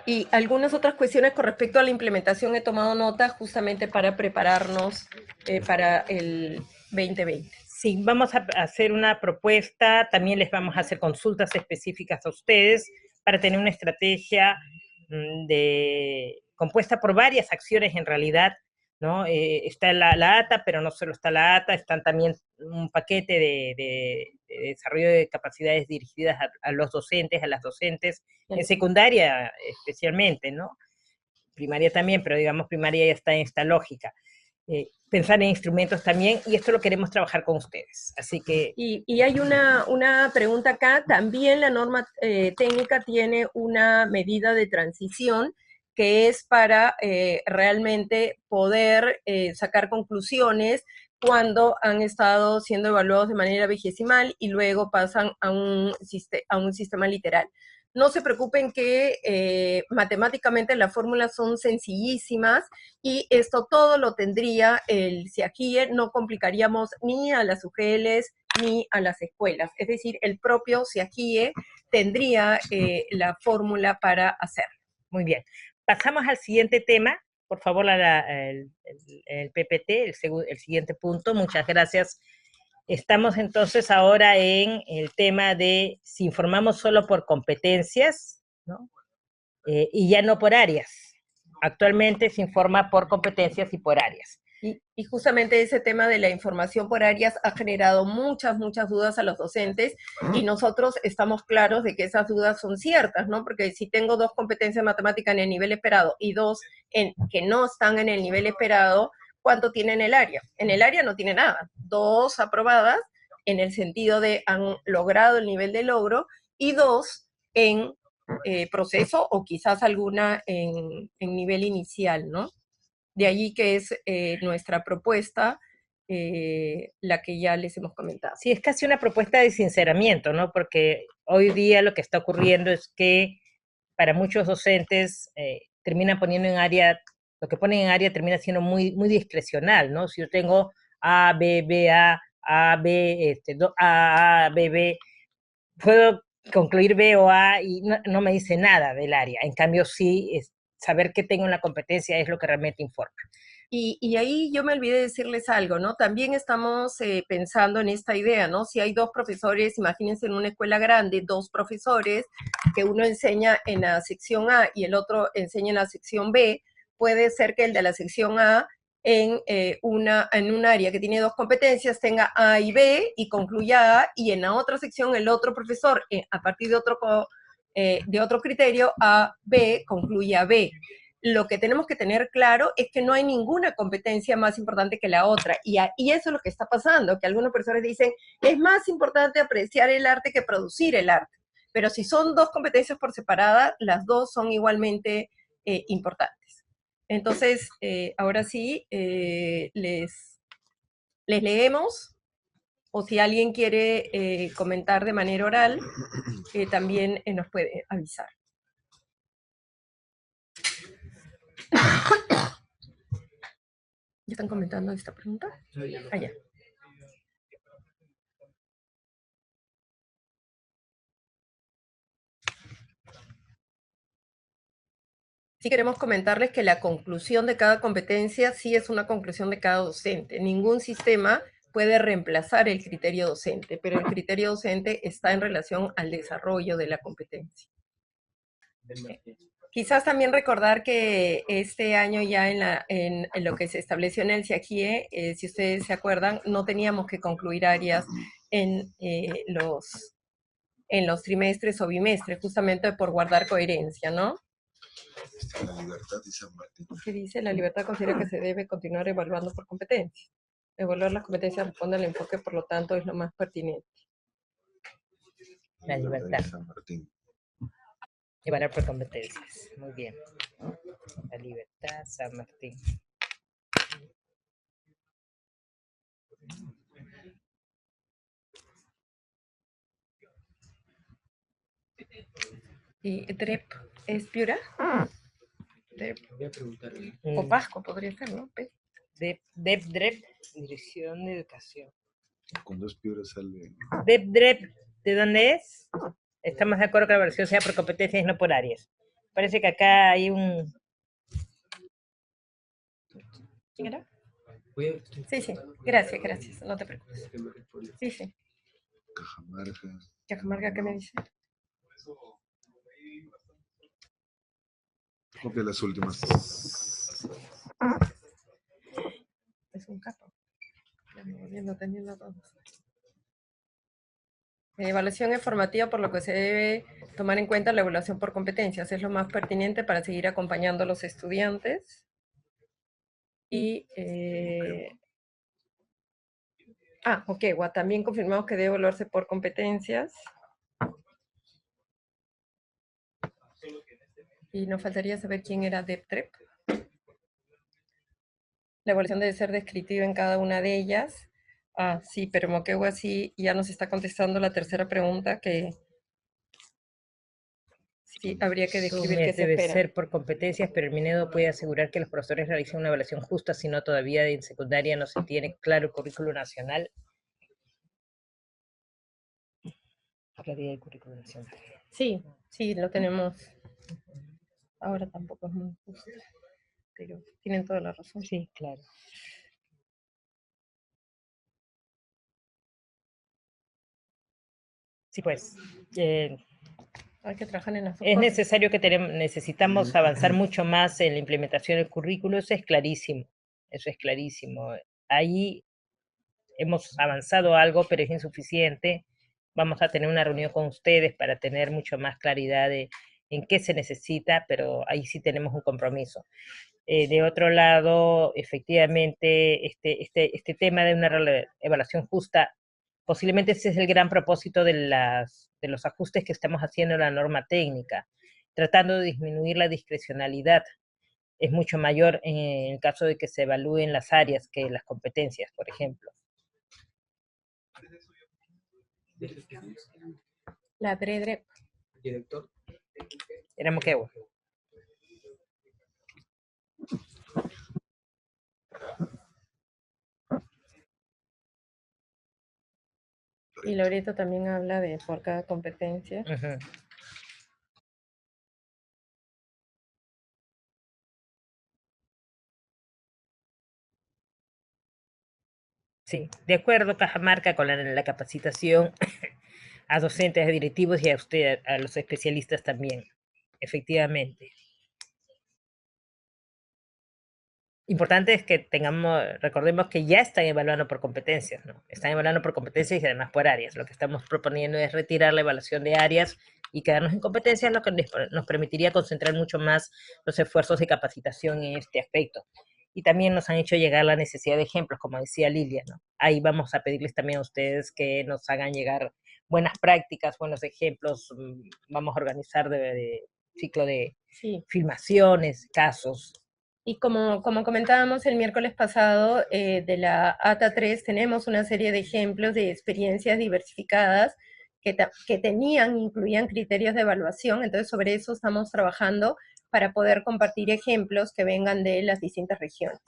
Y algunas otras cuestiones con respecto a la implementación he tomado nota justamente para prepararnos para el 2020. Sí, vamos a hacer una propuesta, también les vamos a hacer consultas específicas a ustedes para tener una estrategia compuesta por varias acciones en realidad, ¿no? Está la ATA, pero no solo está la ATA, están también un paquete de desarrollo de capacidades dirigidas a los docentes, a las docentes, en secundaria especialmente, ¿no? Primaria también, pero digamos primaria ya está en esta lógica. Pensar en instrumentos también, y esto lo queremos trabajar con ustedes, así que... Y hay una pregunta acá, también la norma técnica tiene una medida de transición que es para realmente poder sacar conclusiones cuando han estado siendo evaluados de manera vigesimal y luego pasan a un sistema literal. No se preocupen que matemáticamente las fórmulas son sencillísimas y esto todo lo tendría el CIAQUIE, no complicaríamos ni a las UGLs ni a las escuelas. Es decir, el propio CIAQUIE tendría la fórmula para hacerlo. Muy bien. Pasamos al siguiente tema, por favor, el PPT, el siguiente punto. Muchas gracias. Estamos entonces ahora en el tema de si informamos solo por competencias, ¿no? Y ya no por áreas. Actualmente se informa por competencias y por áreas. Y justamente ese tema de la información por áreas ha generado muchas dudas a los docentes y nosotros estamos claros de que esas dudas son ciertas, ¿no? Porque si tengo 2 competencias matemáticas en el nivel esperado y 2 que no están en el nivel esperado, ¿cuánto tiene en el área? En el área no tiene nada. 2 aprobadas en el sentido de han logrado el nivel de logro y 2 en proceso o quizás alguna en nivel inicial, ¿no? De allí que es nuestra propuesta, la que ya les hemos comentado. Sí, es casi una propuesta de sinceramiento, ¿no? Porque hoy día lo que está ocurriendo es que para muchos docentes terminan poniendo en área, lo que ponen en área termina siendo muy discrecional, ¿no? Si yo tengo A, B, B, A, B, A, B, B, puedo concluir B o A y no me dice nada del área. En cambio, sí, saber qué tengo en la competencia es lo que realmente informa. Y ahí yo me olvidé de decirles algo, ¿no? También estamos pensando en esta idea, ¿no? Si hay 2 profesores, imagínense en una escuela grande, 2 profesores, que uno enseña en la sección A y el otro enseña en la sección B, puede ser que el de la sección A en un área que tiene 2 competencias tenga A y B y concluya A, y en la otra sección el otro profesor, a partir de otro criterio, A, B, concluya B. Lo que tenemos que tener claro es que no hay ninguna competencia más importante que la otra. Y eso es lo que está pasando, que algunos profesores dicen, es más importante apreciar el arte que producir el arte. Pero si son 2 competencias por separada, las 2 son igualmente importantes. Entonces, ahora sí, les leemos, o si alguien quiere comentar de manera oral, también nos puede avisar. ¿Ya están comentando esta pregunta? Allá. Sí queremos comentarles que la conclusión de cada competencia sí es una conclusión de cada docente. Ningún sistema puede reemplazar el criterio docente, pero el criterio docente está en relación al desarrollo de la competencia. Quizás también recordar que este año ya en lo que se estableció en el CIAQUIE, si ustedes se acuerdan, no teníamos que concluir áreas en los trimestres o bimestres, justamente por guardar coherencia, ¿no? La libertad y San Martín. ¿Qué dice? La libertad considera que se debe continuar evaluando por competencias. Evaluar las competencias responde al enfoque, por lo tanto, es lo más pertinente. La libertad. Y San Martín. Evaluar por competencias. Muy bien. La libertad, San Martín. ¿Y DREP es Piura? DREP. Voy a preguntarle. O Pasco podría ser, ¿no? DEP, Dirección de Educación. Con 2 piedras sale. DEP, ¿de dónde es? Estamos de acuerdo que la evaluación sea por competencias y no por áreas. Parece que acá hay un... ¿Quién era? Sí, Sí, gracias, no te preocupes. Sí. Cajamarca. Cajamarca, ¿qué me dice? Copia las últimas. Es un capo. Teniendo todos. Evaluación informativa, por lo que se debe tomar en cuenta la evaluación por competencias. Es lo más pertinente para seguir acompañando a los estudiantes. Y... ok, también confirmamos que debe evaluarse por competencias. Y nos faltaría saber quién era DEPTREP. La evaluación debe ser descriptiva en cada una de ellas. Sí, pero Moquegua sí ya nos está contestando la tercera pregunta, que sí habría que describir qué se Debe espera. ser por competencias, pero el Minedo puede asegurar que los profesores realicen una evaluación justa, si no todavía en secundaria no se tiene claro el currículo nacional. Claridad del currículo nacional. Sí, lo tenemos. Ahora tampoco es muy justo. pero tienen toda la razón. Sí, claro. Sí, pues, Hay que trabajar en las dos es cosas. necesario que necesitamos avanzar mucho más en la implementación del currículo, eso es clarísimo, eso es clarísimo. Ahí hemos avanzado algo, pero es insuficiente. Vamos a tener una reunión con ustedes para tener mucho más claridad de en qué se necesita, pero ahí sí tenemos un compromiso. De otro lado, efectivamente, este tema de una evaluación justa, posiblemente ese es el gran propósito de los ajustes que estamos haciendo en la norma técnica, tratando de disminuir la discrecionalidad. Es mucho mayor en el caso de que se evalúen las áreas que las competencias, por ejemplo. La DREDREP. Director. Era Moquegua. Y Loreto también habla de por cada competencia. Ujú. Sí, de acuerdo, Cajamarca, con la capacitación a docentes, a directivos y a usted, a los especialistas también, efectivamente. Importante es que recordemos que ya están evaluando por competencias, ¿no? Están evaluando por competencias y además por áreas. Lo que estamos proponiendo es retirar la evaluación de áreas y quedarnos en competencias, lo que nos permitiría concentrar mucho más los esfuerzos de capacitación en este aspecto. Y también nos han hecho llegar la necesidad de ejemplos, como decía Lilia, ¿no? Ahí vamos a pedirles también a ustedes que nos hagan llegar buenas prácticas, buenos ejemplos. Vamos a organizar de ciclo de Sí. filmaciones, casos. Y como comentábamos el miércoles pasado, de la ATA 3 tenemos una serie de ejemplos de experiencias diversificadas que incluían criterios de evaluación, entonces sobre eso estamos trabajando para poder compartir ejemplos que vengan de las distintas regiones.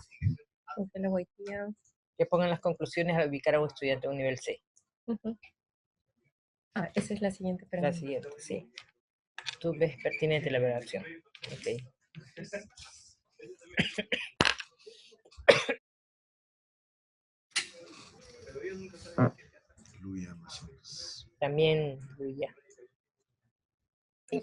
Que pongan las conclusiones a ubicar a un estudiante en un nivel C. Ah, esa es la siguiente pregunta. La siguiente, sí. Tú ves pertinente la evaluación. Ok. También, ya.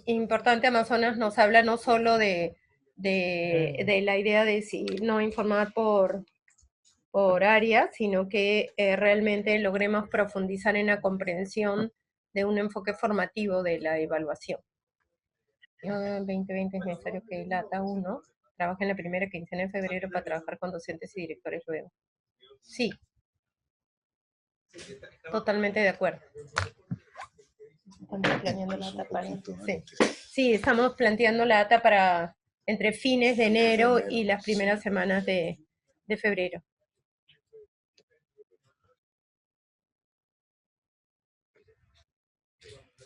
Importante, Amazonas nos habla no solo de la idea de si no informar por área, sino que realmente logremos profundizar en la comprensión de un enfoque formativo de la evaluación. 2020 es necesario que la ATA 1 trabaje en la primera quincena de febrero para trabajar con docentes y directores luego. Sí. Totalmente de acuerdo. Estamos planeando la ATA para... Sí, estamos planteando la ATA para entre fines de enero y las primeras semanas de febrero.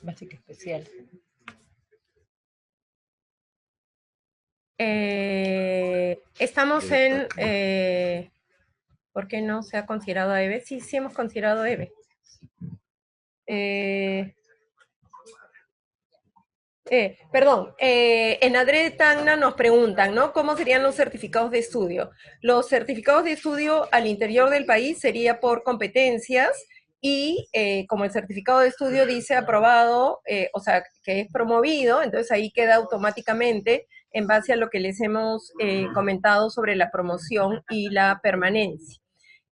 Básica especial. Estamos en... ¿por qué no se ha considerado a EVE? Sí, sí hemos considerado a EVE. Perdón, en Adred Tacna nos preguntan, ¿no? ¿Cómo serían los certificados de estudio? Los certificados de estudio al interior del país sería por competencias y como el certificado de estudio dice aprobado, o sea, que es promovido, entonces ahí queda automáticamente en base a lo que les hemos comentado sobre la promoción y la permanencia.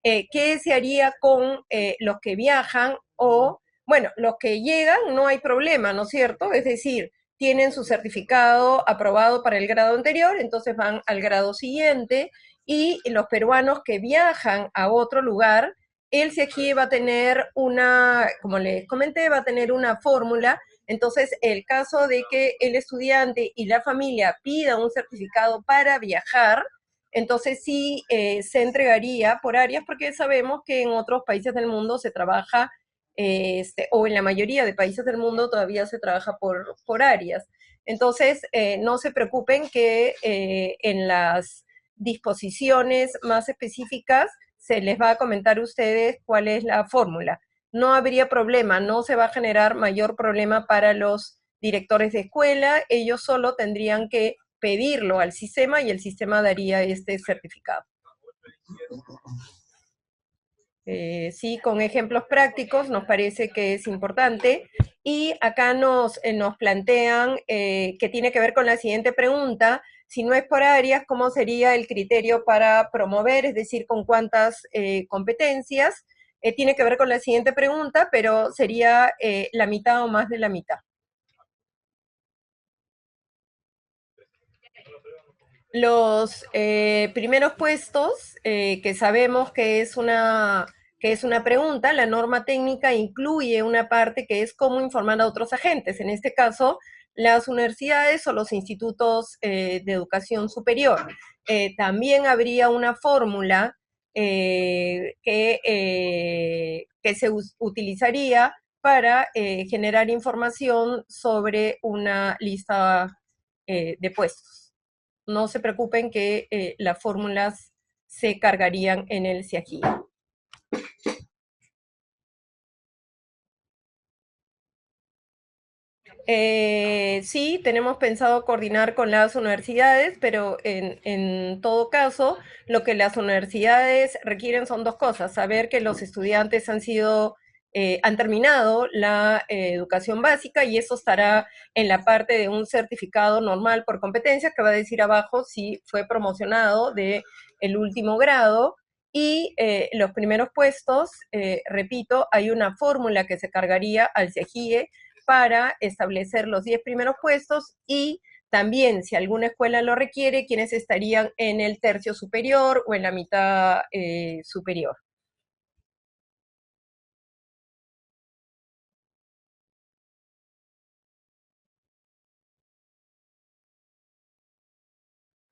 ¿Qué se haría con los que viajan o, bueno, los que llegan no hay problema, ¿no es cierto? Es decir, tienen su certificado aprobado para el grado anterior, entonces van al grado siguiente, y los peruanos que viajan a otro lugar, el CIEGI va a tener una, como les comenté, va a tener una fórmula. Entonces, el caso de que el estudiante y la familia pidan un certificado para viajar, entonces sí se entregaría por áreas, porque sabemos que en otros países del mundo se trabaja, o en la mayoría de países del mundo todavía se trabaja por áreas. Entonces, no se preocupen que en las disposiciones más específicas se les va a comentar a ustedes cuál es la fórmula. No habría problema, no se va a generar mayor problema para los directores de escuela, ellos solo tendrían que pedirlo al sistema y el sistema daría este certificado. Sí, con ejemplos prácticos nos parece que es importante. Y acá nos plantean que tiene que ver con la siguiente pregunta: si no es por áreas, ¿cómo sería el criterio para promover? Es decir, ¿con cuántas competencias? Tiene que ver con la siguiente pregunta, pero sería la mitad o más de la mitad. Los primeros puestos, que sabemos que es una pregunta, la norma técnica incluye una parte que es cómo informar a otros agentes, en este caso, las universidades o los institutos de educación superior. También habría una fórmula que se utilizaría para generar información sobre una lista de puestos. No se preocupen que las fórmulas se cargarían en el CIAGIE. Sí, tenemos pensado coordinar con las universidades, pero en todo caso, lo que las universidades requieren son dos cosas: saber que los estudiantes han terminado la educación básica, y eso estará en la parte de un certificado normal por competencias que va a decir abajo si fue promocionado de el último grado. Y los primeros puestos, repito, hay una fórmula que se cargaría al CIAGIE para establecer los 10 primeros puestos, y también, si alguna escuela lo requiere, quienes estarían en el tercio superior o en la mitad superior.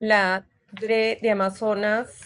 La DRE de Amazonas.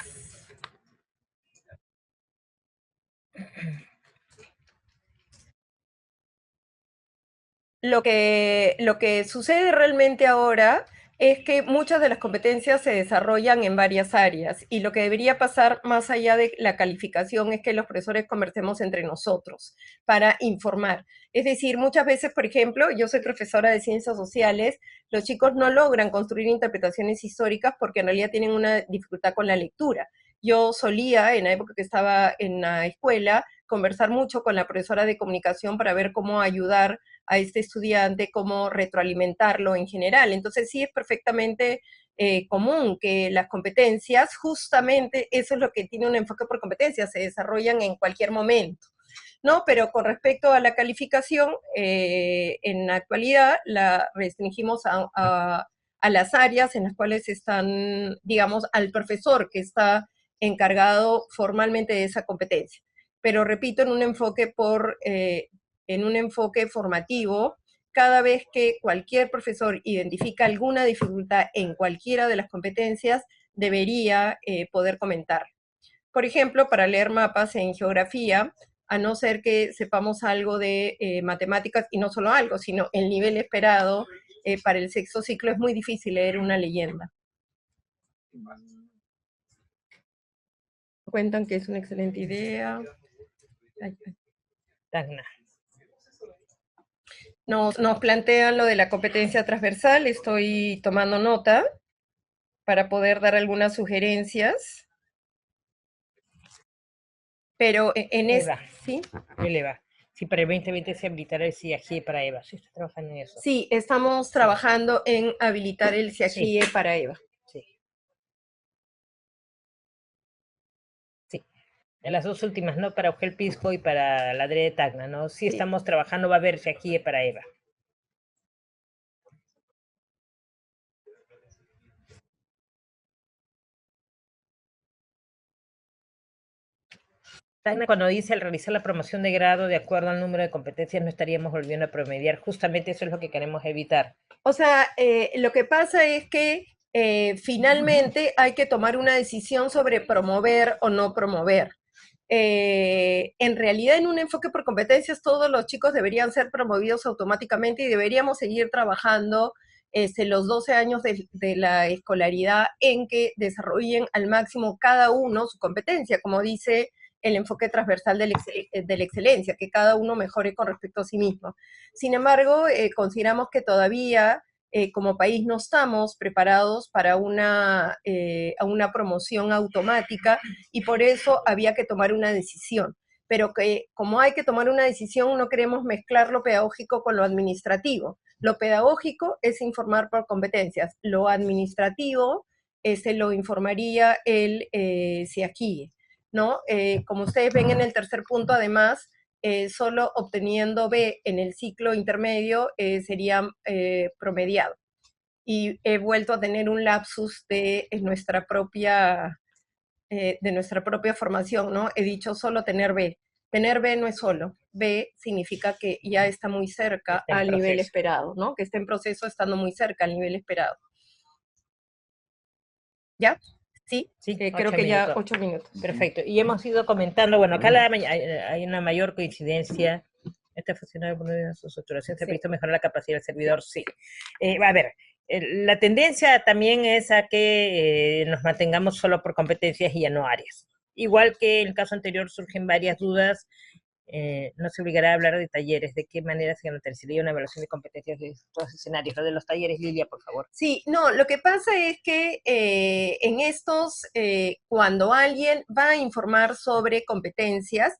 Lo que sucede realmente ahora es que muchas de las competencias se desarrollan en varias áreas, y lo que debería pasar más allá de la calificación es que los profesores conversemos entre nosotros para informar. Es decir, muchas veces, por ejemplo, yo soy profesora de ciencias sociales, los chicos no logran construir interpretaciones históricas porque en realidad tienen una dificultad con la lectura. Yo solía, en la época que estaba en la escuela, conversar mucho con la profesora de comunicación para ver cómo ayudar a este estudiante, cómo retroalimentarlo en general. Entonces sí es perfectamente común que las competencias, justamente eso es lo que tiene un enfoque por competencias, se desarrollan en cualquier momento, ¿no? Pero con respecto a la calificación, en la actualidad la restringimos a las áreas en las cuales están, digamos, al profesor que está encargado formalmente de esa competencia. Pero repito, en un enfoque formativo, cada vez que cualquier profesor identifica alguna dificultad en cualquiera de las competencias, debería poder comentar. Por ejemplo, para leer mapas en geografía, a no ser que sepamos algo de matemáticas, y no solo algo, sino el nivel esperado para el sexto ciclo, es muy difícil leer una leyenda. Cuentan que es una excelente idea. Tacna. Nos plantean lo de la competencia transversal, estoy tomando nota para poder dar algunas sugerencias. Pero en Eva. ¿sí? Eva. Sí, para el 2020 se habilitará el CIAGIE para Eva. Sí, está trabajando en eso. Sí, estamos trabajando en habilitar el CIAGIE para Eva. Sí. Sí. En las dos últimas, ¿no? Para Eugel Pisco y para la DRE de Tacna, ¿no? Sí, estamos trabajando, va a haber CIAGIE para Eva. Tacna, cuando dice al realizar la promoción de grado de acuerdo al número de competencias, no estaríamos volviendo a promediar. Justamente eso es lo que queremos evitar. O sea, lo que pasa es que finalmente hay que tomar una decisión sobre promover o no promover. En realidad, en un enfoque por competencias, todos los chicos deberían ser promovidos automáticamente, y deberíamos seguir trabajando los 12 años de la escolaridad en que desarrollen al máximo cada uno su competencia, como dice el enfoque transversal de la excelencia, que cada uno mejore con respecto a sí mismo. Sin embargo, consideramos que todavía como país no estamos preparados para a una promoción automática y por eso había que tomar una decisión. Pero que como hay que tomar una decisión, no queremos mezclar lo pedagógico con lo administrativo. Lo pedagógico es informar por competencias, lo administrativo se lo informaría el CIAQUIE, ¿no? Como ustedes ven en el tercer punto, además, solo obteniendo B en el ciclo intermedio sería promediado. Y he vuelto a tener un lapsus de nuestra propia formación, ¿no? He dicho solo tener B. Tener B no es solo. B significa que ya está muy cerca al nivel esperado, ¿no? Que está en proceso estando muy cerca al nivel esperado. ¿Ya? Sí, Sí, creo que ya 8 minutos. Perfecto. Y hemos ido comentando, bueno, acá hay una mayor coincidencia. Este funcionario por su saturación se ha visto mejorar la capacidad del servidor, sí. A ver, la tendencia también es a que nos mantengamos solo por competencias y ya no áreas. Igual que en el caso anterior surgen varias dudas, no se obligará a hablar de talleres, de qué manera se garantizaría una evaluación de competencias de estos escenarios. Lo de los talleres, Lilia, por favor. Sí, no, lo que pasa es que en estos, cuando alguien va a informar sobre competencias,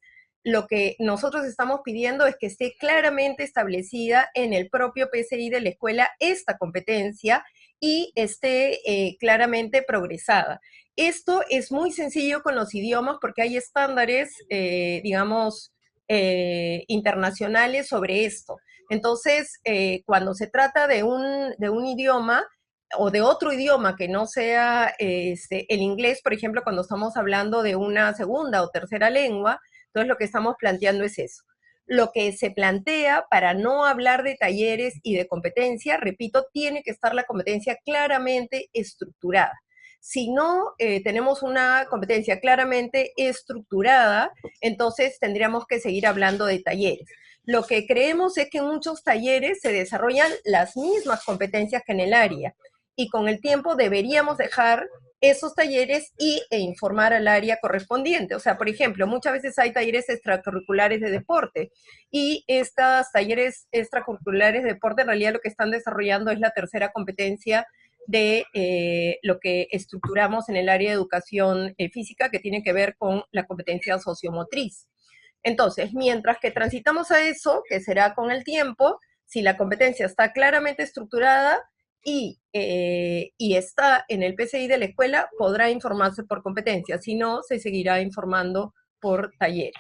lo que nosotros estamos pidiendo es que esté claramente establecida en el propio PCI de la escuela esta competencia y esté claramente progresada. Esto es muy sencillo con los idiomas porque hay estándares, digamos, internacionales sobre esto. Entonces, cuando se trata de un idioma o de otro idioma que no sea el inglés, por ejemplo, cuando estamos hablando de una segunda o tercera lengua, entonces lo que estamos planteando es eso. Lo que se plantea para no hablar de talleres y de competencia, repito, tiene que estar la competencia claramente estructurada. Si no tenemos una competencia claramente estructurada, entonces tendríamos que seguir hablando de talleres. Lo que creemos es que en muchos talleres se desarrollan las mismas competencias que en el área y con el tiempo deberíamos dejar esos talleres e informar al área correspondiente. O sea, por ejemplo, muchas veces hay talleres extracurriculares de deporte y estos talleres extracurriculares de deporte en realidad lo que están desarrollando es la tercera competencia de lo que estructuramos en el área de educación física, que tiene que ver con la competencia sociomotriz. Entonces, mientras que transitamos a eso, que será con el tiempo, si la competencia está claramente estructurada y está en el PCI de la escuela, podrá informarse por competencia, si no, se seguirá informando por talleres.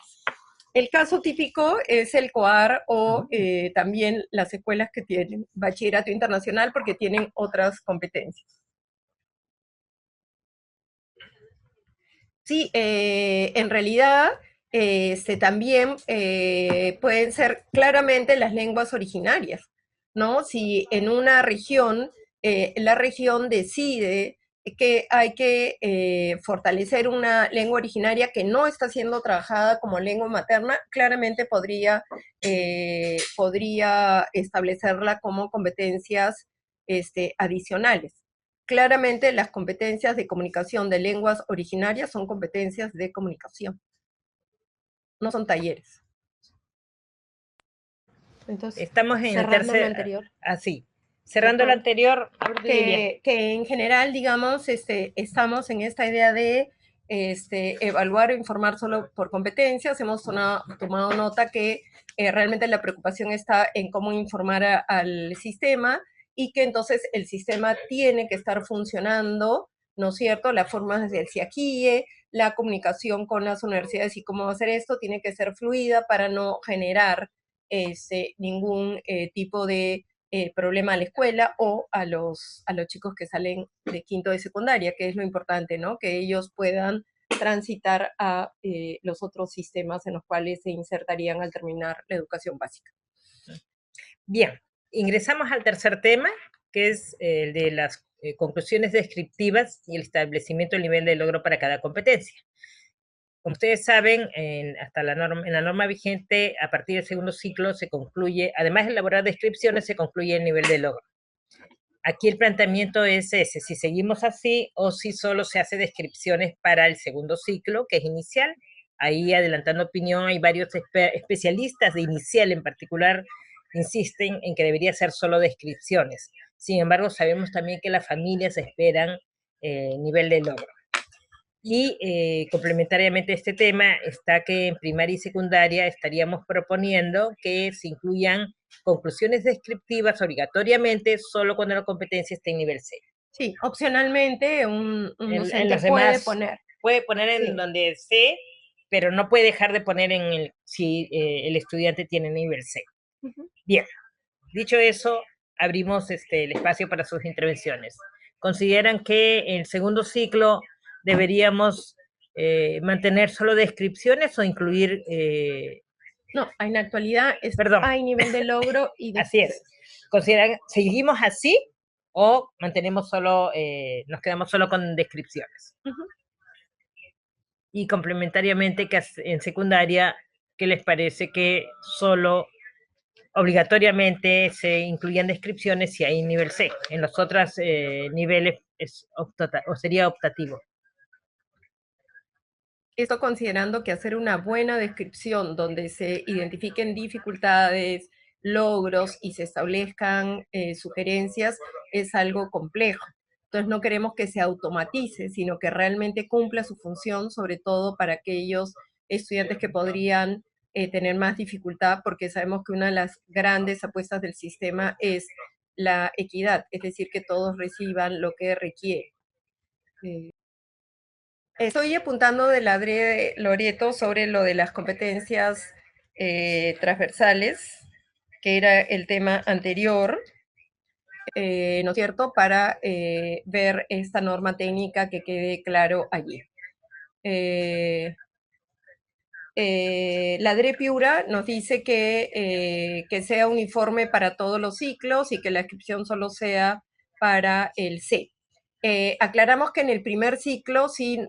El caso típico es el COAR o también las escuelas que tienen bachillerato internacional porque tienen otras competencias. Sí, en realidad también pueden ser claramente las lenguas originarias, ¿no? Si en una región, la región decide que hay que fortalecer una lengua originaria que no está siendo trabajada como lengua materna, claramente podría establecerla como competencias adicionales. Claramente las competencias de comunicación de lenguas originarias son competencias de comunicación, no son talleres. Entonces, estamos en el tercer... lo anterior. Así. Cerrando lo anterior, que en general, digamos, estamos en esta idea de evaluar o informar solo por competencias. Hemos tomado nota que realmente la preocupación está en cómo informar al sistema y que entonces el sistema tiene que estar funcionando, ¿no es cierto? La forma desde el CIAQUIE, la comunicación con las universidades y cómo va a hacer esto tiene que ser fluida para no generar ningún tipo de problema a la escuela o a los chicos que salen de quinto de secundaria, que es lo importante, ¿no? Que ellos puedan transitar a los otros sistemas en los cuales se insertarían al terminar la educación básica. Bien, ingresamos al tercer tema, que es el de las conclusiones descriptivas y el establecimiento del nivel de logro para cada competencia. Como ustedes saben, en la norma vigente, a partir del segundo ciclo se concluye, además de elaborar descripciones, se concluye el nivel de logro. Aquí el planteamiento es ese, si seguimos así o si solo se hace descripciones para el segundo ciclo, que es inicial. Ahí, adelantando opinión, hay varios especialistas de inicial en particular insisten en que debería ser solo descripciones. Sin embargo, sabemos también que las familias esperan nivel de logro. Y complementariamente a este tema está que en primaria y secundaria estaríamos proponiendo que se incluyan conclusiones descriptivas obligatoriamente solo cuando la competencia esté en nivel C. Sí, opcionalmente un En docente los puede demás poner. puede poner en Sí. donde C, pero no puede dejar de poner en el, si el estudiante tiene nivel C. Ujú. Bien, dicho eso, abrimos el espacio para sus intervenciones. ¿Consideran que en el segundo ciclo deberíamos mantener solo descripciones o incluir... No, en la actualidad Perdón, hay nivel de logro y así es. ¿Consideran, seguimos así o mantenemos solo, nos quedamos solo con descripciones? Ujú. Y complementariamente, que en secundaria, ¿qué les parece que solo obligatoriamente se incluyan descripciones si hay nivel C? En los otros niveles sería optativo. Esto considerando que hacer una buena descripción donde se identifiquen dificultades, logros y se establezcan sugerencias es algo complejo. Entonces no queremos que se automatice, sino que realmente cumpla su función, sobre todo para aquellos estudiantes que podrían tener más dificultad, porque sabemos que una de las grandes apuestas del sistema es la equidad, es decir, que todos reciban lo que requieren. Estoy apuntando de la de Loreto sobre lo de las competencias transversales, que era el tema anterior, ¿no es cierto?, para ver esta norma técnica que quede claro allí. La DRE Piura nos dice que sea uniforme para todos los ciclos y que la inscripción solo sea para el C. Aclaramos que en el primer ciclo sí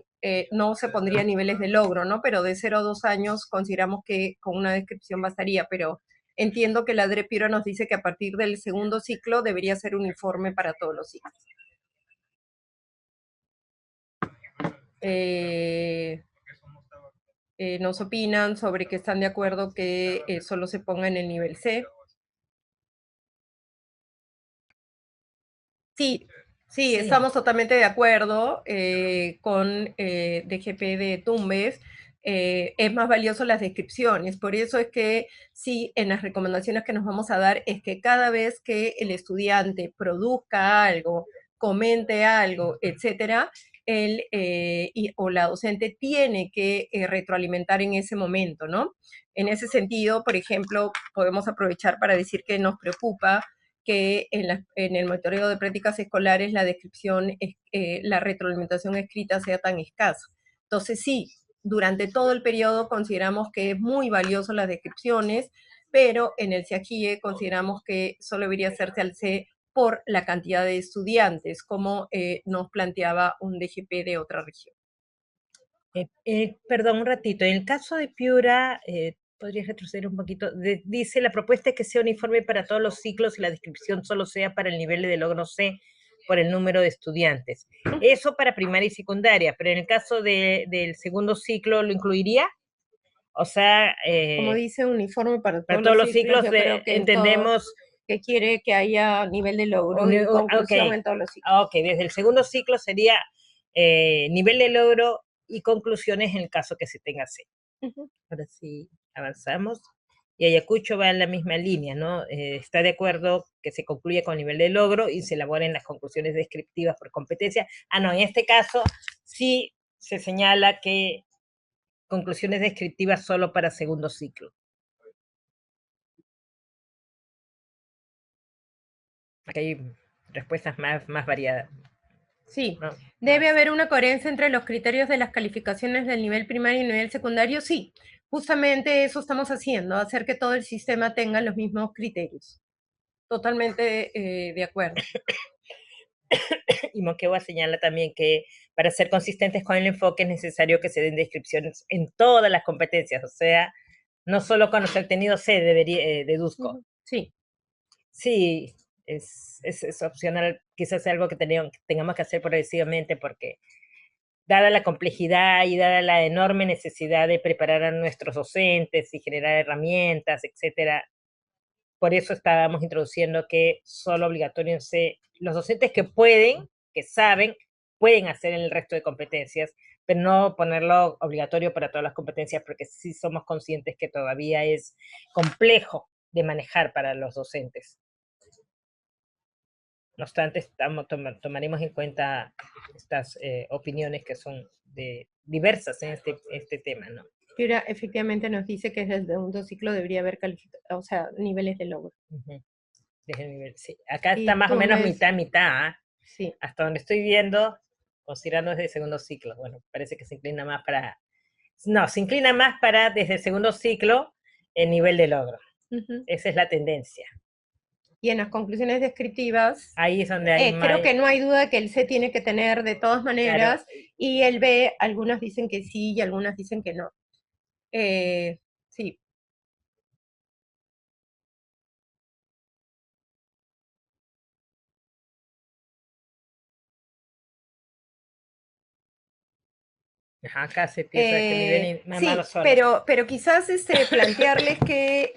no se pondría niveles de logro, ¿no? Pero de 0 a 2 años consideramos que con una descripción bastaría, pero entiendo que la DRE Piura nos dice que a partir del segundo ciclo debería ser uniforme para todos los ciclos. Nos opinan sobre que están de acuerdo que solo se ponga en el nivel C. Sí, sí, estamos totalmente de acuerdo con DGP de Tumbes. Es más valioso las descripciones. Por eso es que sí, en las recomendaciones que nos vamos a dar es que cada vez que el estudiante produzca algo, comente algo, etcétera, él o la docente tiene que retroalimentar en ese momento, ¿no? En ese sentido, por ejemplo, podemos aprovechar para decir que nos preocupa que en el monitoreo de prácticas escolares la descripción, la retroalimentación escrita sea tan escasa. Entonces sí, durante todo el periodo consideramos que es muy valioso las descripciones, pero en el CIAGIE consideramos que solo debería hacerse al C por la cantidad de estudiantes, como nos planteaba un DGP de otra región. Perdón, un ratito. En el caso de Piura, podrías retroceder un poquito. Dice, la propuesta es que sea uniforme para todos los ciclos y la descripción solo sea para el nivel de logro C por el número de estudiantes. Eso para primaria y secundaria, pero en el caso del segundo ciclo, ¿lo incluiría? O sea... como dice, uniforme para todos los ciclos, yo creo que entendemos... que quiere que haya nivel de logro y conclusión en todos los ciclos. Ok, desde el segundo ciclo sería nivel de logro y conclusiones en el caso que se tenga C. Ahora sí, avanzamos. Y Ayacucho va en la misma línea, ¿no? Está de acuerdo que se concluya con nivel de logro y se elaboren las conclusiones descriptivas por competencia. No, en este caso sí se señala que conclusiones descriptivas solo para segundo ciclo. Aquí hay respuestas más variadas. Sí, ¿debe haber una coherencia entre los criterios de las calificaciones del nivel primario y nivel secundario? Sí, justamente eso estamos haciendo, hacer que todo el sistema tenga los mismos criterios. Totalmente de acuerdo. Y Moquegua señala también que para ser consistentes con el enfoque es necesario que se den descripciones en todas las competencias, o sea, no solo con los obtenidos se deduzco. Sí. Sí, es opcional, quizás sea algo que tengamos que hacer progresivamente porque dada la complejidad y dada la enorme necesidad de preparar a nuestros docentes y generar herramientas, etcétera, por eso estábamos introduciendo que solo obligatorio en C, los docentes que pueden, que saben, pueden hacer el resto de competencias, pero no ponerlo obligatorio para todas las competencias, porque sí somos conscientes que todavía es complejo de manejar para los docentes. No obstante, tomaremos en cuenta estas opiniones que son diversas en este tema, ¿no? Piura efectivamente nos dice que desde el segundo ciclo debería haber o sea, niveles de logro. Desde el nivel, sí. Acá Y está más o menos Tumbes, mitad, ¿ah? sí. Hasta donde estoy viendo, considerando desde el segundo ciclo. Bueno, parece que se inclina más para... No, se inclina más para desde el segundo ciclo el nivel de logro. Esa es la tendencia. Y en las conclusiones descriptivas, Ahí es donde hay creo que no hay duda que el C tiene que tener de todas maneras, Claro. y el B, algunas dicen que sí y algunas dicen que no. Sí. Ajá, acá se piensa que el nivel más Sí, malo solo. pero quizás plantearles que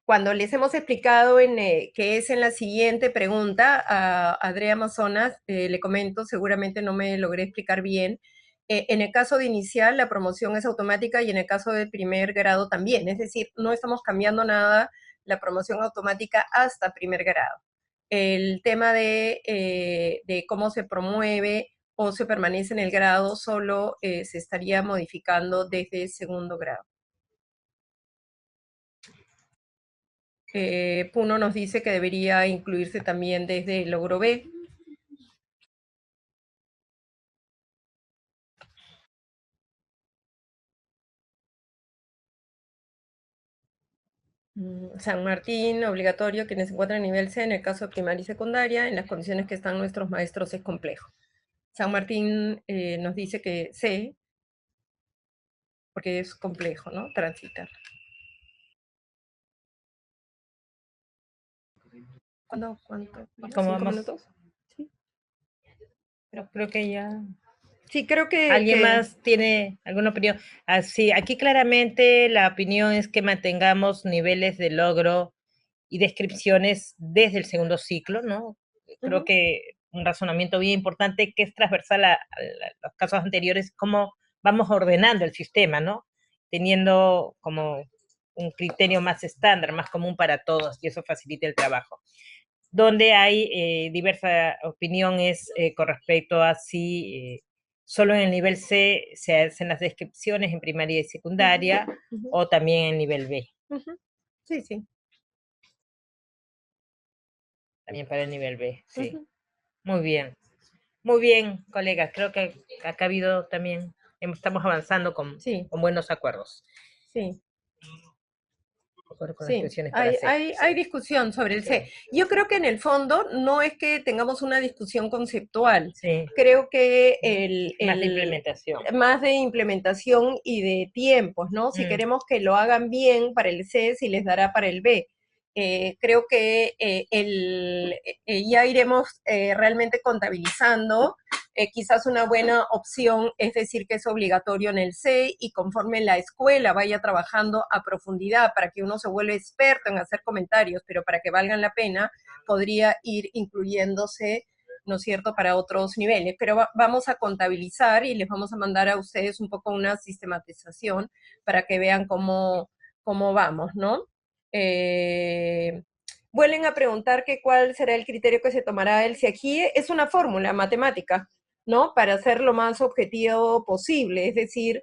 cuando les hemos explicado que es en la siguiente pregunta a Andrea Amazonas, le comento, seguramente no me logré explicar bien, en el caso de inicial la promoción es automática y en el caso de primer grado también, es decir, no estamos cambiando nada la promoción automática hasta primer grado. El tema de cómo se promueve o se permanece en el grado, solo se estaría modificando desde segundo grado. Puno nos dice que debería incluirse también desde el logro B. San Martín, obligatorio, quienes se encuentran en nivel C, en el caso de primaria y secundaria, en las condiciones que están nuestros maestros es complejo. San Martín nos dice que C, porque es complejo, ¿no? Transitar. ¿Cuánto? ¿Cómo ¿5 vamos? minutos? Sí. Pero creo que ya... Sí, creo que... ¿Alguien más tiene alguna opinión? Sí, aquí claramente la opinión es que mantengamos niveles de logro y descripciones desde el segundo ciclo, ¿no? Creo que un razonamiento bien importante que es transversal a los casos anteriores, cómo vamos ordenando el sistema, ¿no? Teniendo como un criterio más estándar, más común para todos, y eso facilita el trabajo. Donde hay diversa opinión es con respecto a si solo en el nivel C se hacen las descripciones en primaria y secundaria, o también en nivel B. Sí, sí. También para el nivel B, sí. Muy bien. Muy bien, colegas. Creo que acá ha habido también, estamos avanzando con buenos acuerdos. Sí. Con Sí, expresiones para C. hay discusión sobre el C. Yo creo que en el fondo no es que tengamos una discusión conceptual. Sí. Creo que Más de implementación. Más de implementación y de tiempos, ¿no? Si queremos que lo hagan bien para el C, si les dará para el B. Creo que ya iremos realmente contabilizando. Quizás una buena opción es decir que es obligatorio en el C, y conforme la escuela vaya trabajando a profundidad para que uno se vuelva experto en hacer comentarios, pero para que valgan la pena, podría ir incluyéndose, ¿no es cierto?, para otros niveles. Pero vamos a contabilizar y les vamos a mandar a ustedes un poco una sistematización para que vean cómo vamos, ¿no? Vuelven a preguntar que cuál será el criterio que se tomará el CIAGIE. Es una fórmula matemática, ¿no? Para ser lo más objetivo posible. Es decir,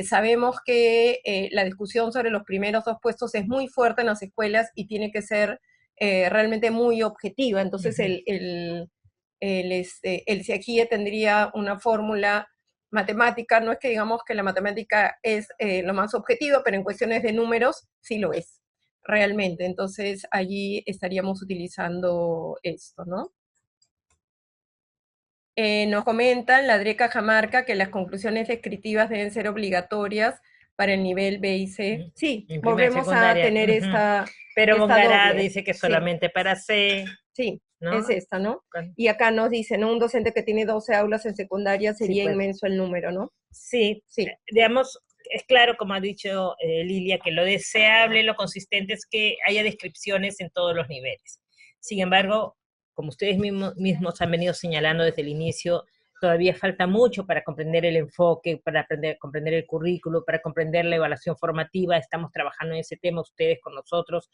sabemos que la discusión sobre los primeros 2 puestos es muy fuerte en las escuelas y tiene que ser realmente muy objetiva. Entonces, el CIAGIE tendría una fórmula matemática. No es que digamos que la matemática es lo más objetivo, pero en cuestiones de números sí lo es, realmente. Entonces, allí estaríamos utilizando esto, ¿no? Nos comentan la DRE Cajamarca que las conclusiones descriptivas deben ser obligatorias para el nivel B y C. Sí, volvemos a tener esta Pero Bongará doble. dice que solamente para C. Sí, ¿no? es esta, ¿no? Y acá nos dicen, ¿no? Un docente que tiene 12 aulas en secundaria sería pues, inmenso el número, ¿no? Sí, Sí. Digamos, es claro, como ha dicho Lilia, que lo deseable, lo consistente es que haya descripciones en todos los niveles. Sin embargo, como ustedes mismos han venido señalando desde el inicio, todavía falta mucho para comprender el enfoque, para comprender el currículo, para comprender la evaluación formativa. Estamos trabajando en ese tema ustedes con nosotros.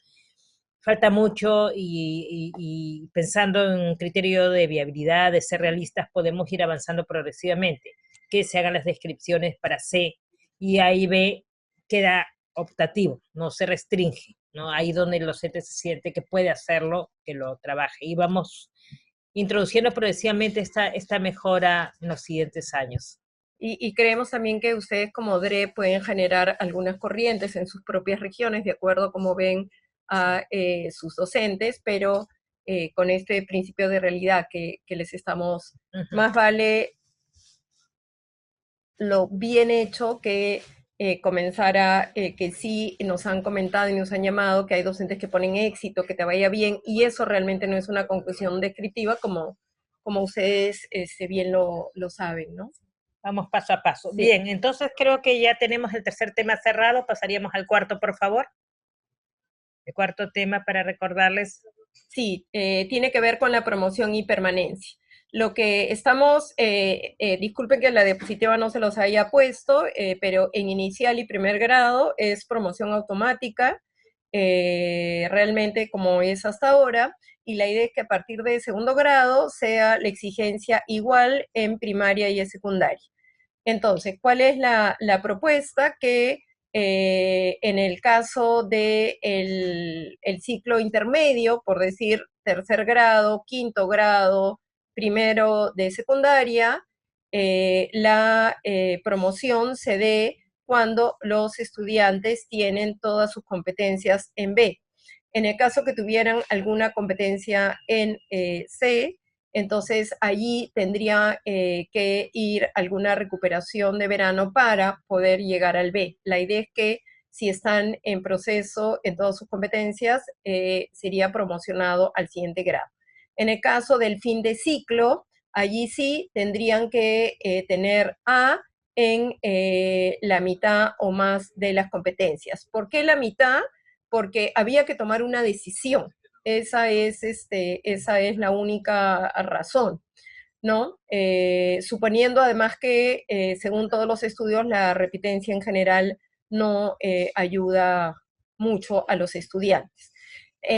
Falta mucho y pensando en un criterio de viabilidad, de ser realistas, podemos ir avanzando progresivamente. Que se hagan las descripciones para C y ahí B queda optativo, no se restringe, ¿no? Ahí donde el docente se siente que puede hacerlo, que lo trabaje. Y vamos introduciendo progresivamente esta mejora en los siguientes años. Y creemos también que ustedes como DRE pueden generar algunas corrientes en sus propias regiones, de acuerdo a cómo ven a sus docentes, pero con este principio de realidad que les estamos, más vale lo bien hecho que comenzara, que sí nos han comentado y nos han llamado que hay docentes que ponen éxito, que te vaya bien, y eso realmente no es una conclusión descriptiva como ustedes bien lo saben, ¿no? Vamos paso a paso. Sí. Bien, entonces creo que ya tenemos el tercer tema cerrado. Pasaríamos al cuarto, por favor. El cuarto tema para recordarles. Sí, tiene que ver con la promoción y permanencia. Lo que estamos, disculpen que la diapositiva no se los haya puesto, pero en inicial y primer grado es promoción automática, realmente como es hasta ahora, y la idea es que a partir de segundo grado sea la exigencia igual en primaria y en secundaria. Entonces, ¿cuál es la propuesta? Que en el caso del el ciclo intermedio, por decir tercer grado, quinto grado, primero de secundaria, la promoción se dé cuando los estudiantes tienen todas sus competencias en B. En el caso que tuvieran alguna competencia en C, entonces allí tendría que ir alguna recuperación de verano para poder llegar al B. La idea es que si están en proceso en todas sus competencias, sería promocionado al siguiente grado. En el caso del fin de ciclo, allí sí tendrían que tener A en la mitad o más de las competencias. ¿Por qué la mitad? Porque había que tomar una decisión. Esa es la única razón, ¿no? Suponiendo además que, según todos los estudios, la repitencia en general no ayuda mucho a los estudiantes.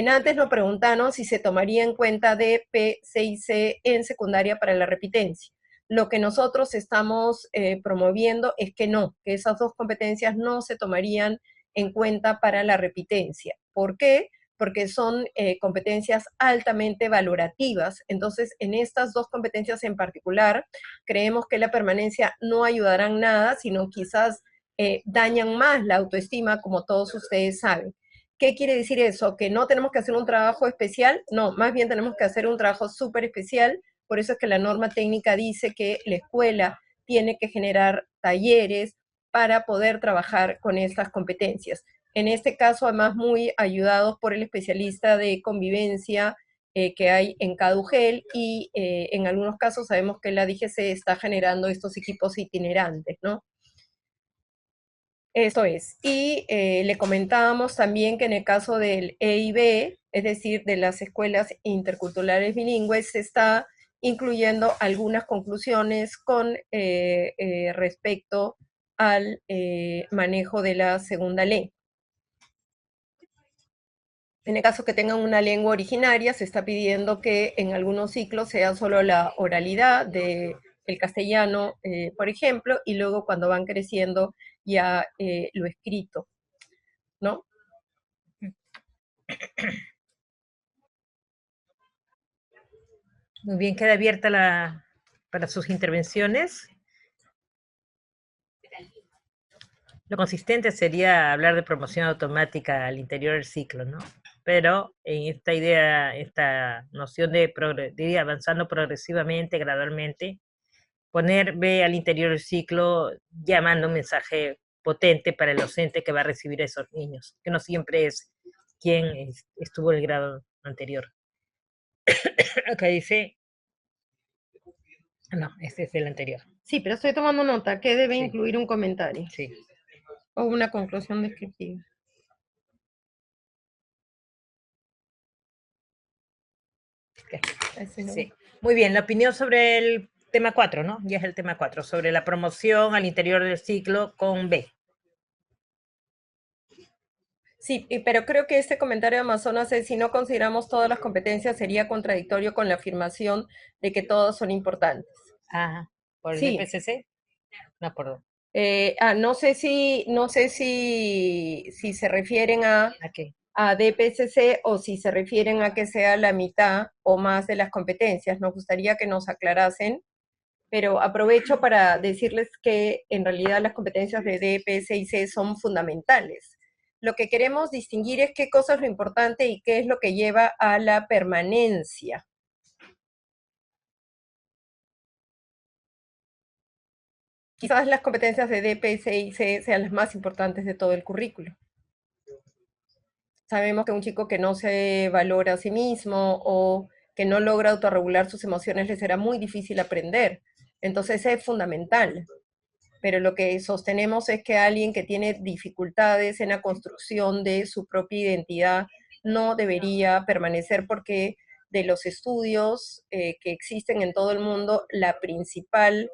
Antes nos preguntaron si se tomaría en cuenta D, P, C y C en secundaria para la repitencia. Lo que nosotros estamos promoviendo es que no, que esas dos competencias no se tomarían en cuenta para la repitencia. ¿Por qué? Porque son competencias altamente valorativas. Entonces, en estas dos competencias en particular, creemos que la permanencia no ayudará en nada, sino quizás dañan más la autoestima, como todos ustedes saben. ¿Qué quiere decir eso? ¿Que no tenemos que hacer un trabajo especial? No, más bien tenemos que hacer un trabajo súper especial. Por eso es que la norma técnica dice que la escuela tiene que generar talleres para poder trabajar con estas competencias. En este caso, además, muy ayudados por el especialista de convivencia que hay en CADUGEL, y en algunos casos sabemos que la DGC está generando estos equipos itinerantes, ¿no? Esto es. Y le comentábamos también que en el caso del EIB, es decir, de las escuelas interculturales bilingües, se está incluyendo algunas conclusiones con respecto al manejo de la segunda lengua. En el caso que tengan una lengua originaria, se está pidiendo que en algunos ciclos sea solo la oralidad del castellano, por ejemplo, y luego cuando van creciendo ya lo escrito, ¿no? Muy bien, queda abierta para sus intervenciones. Lo consistente sería hablar de promoción automática al interior del ciclo, ¿no? Pero en esta idea, esta noción de ir avanzando progresivamente, gradualmente, poner B al interior del ciclo llamando un mensaje potente para el docente que va a recibir a esos niños, que no siempre es quien estuvo en el grado anterior. Acá dice, no, este es el anterior. Sí, pero estoy tomando nota, que debe Sí. incluir un comentario. Sí. O una conclusión descriptiva. Ese no. Sí. Muy bien, la opinión sobre el tema 4, ¿no? Ya es el tema 4, sobre la promoción al interior del ciclo con B. Sí, pero creo que este comentario de Amazonas es, si no consideramos todas las competencias, sería contradictorio con la afirmación de que todas son importantes. Ajá. ¿Por el Sí. DPCC? No, perdón. No sé si se refieren ¿A qué? a DPCC o si se refieren a que sea la mitad o más de las competencias. Nos gustaría que nos aclarasen, pero aprovecho para decirles que en realidad las competencias de DPS y C son fundamentales. Lo que queremos distinguir es qué cosa es lo importante y qué es lo que lleva a la permanencia. Quizás las competencias de DPS y C sean las más importantes de todo el currículo. Sabemos que un chico que no se valora a sí mismo o que no logra autorregular sus emociones le será muy difícil aprender. Entonces es fundamental. Pero lo que sostenemos es que alguien que tiene dificultades en la construcción de su propia identidad no debería permanecer, porque de los estudios que existen en todo el mundo, la principal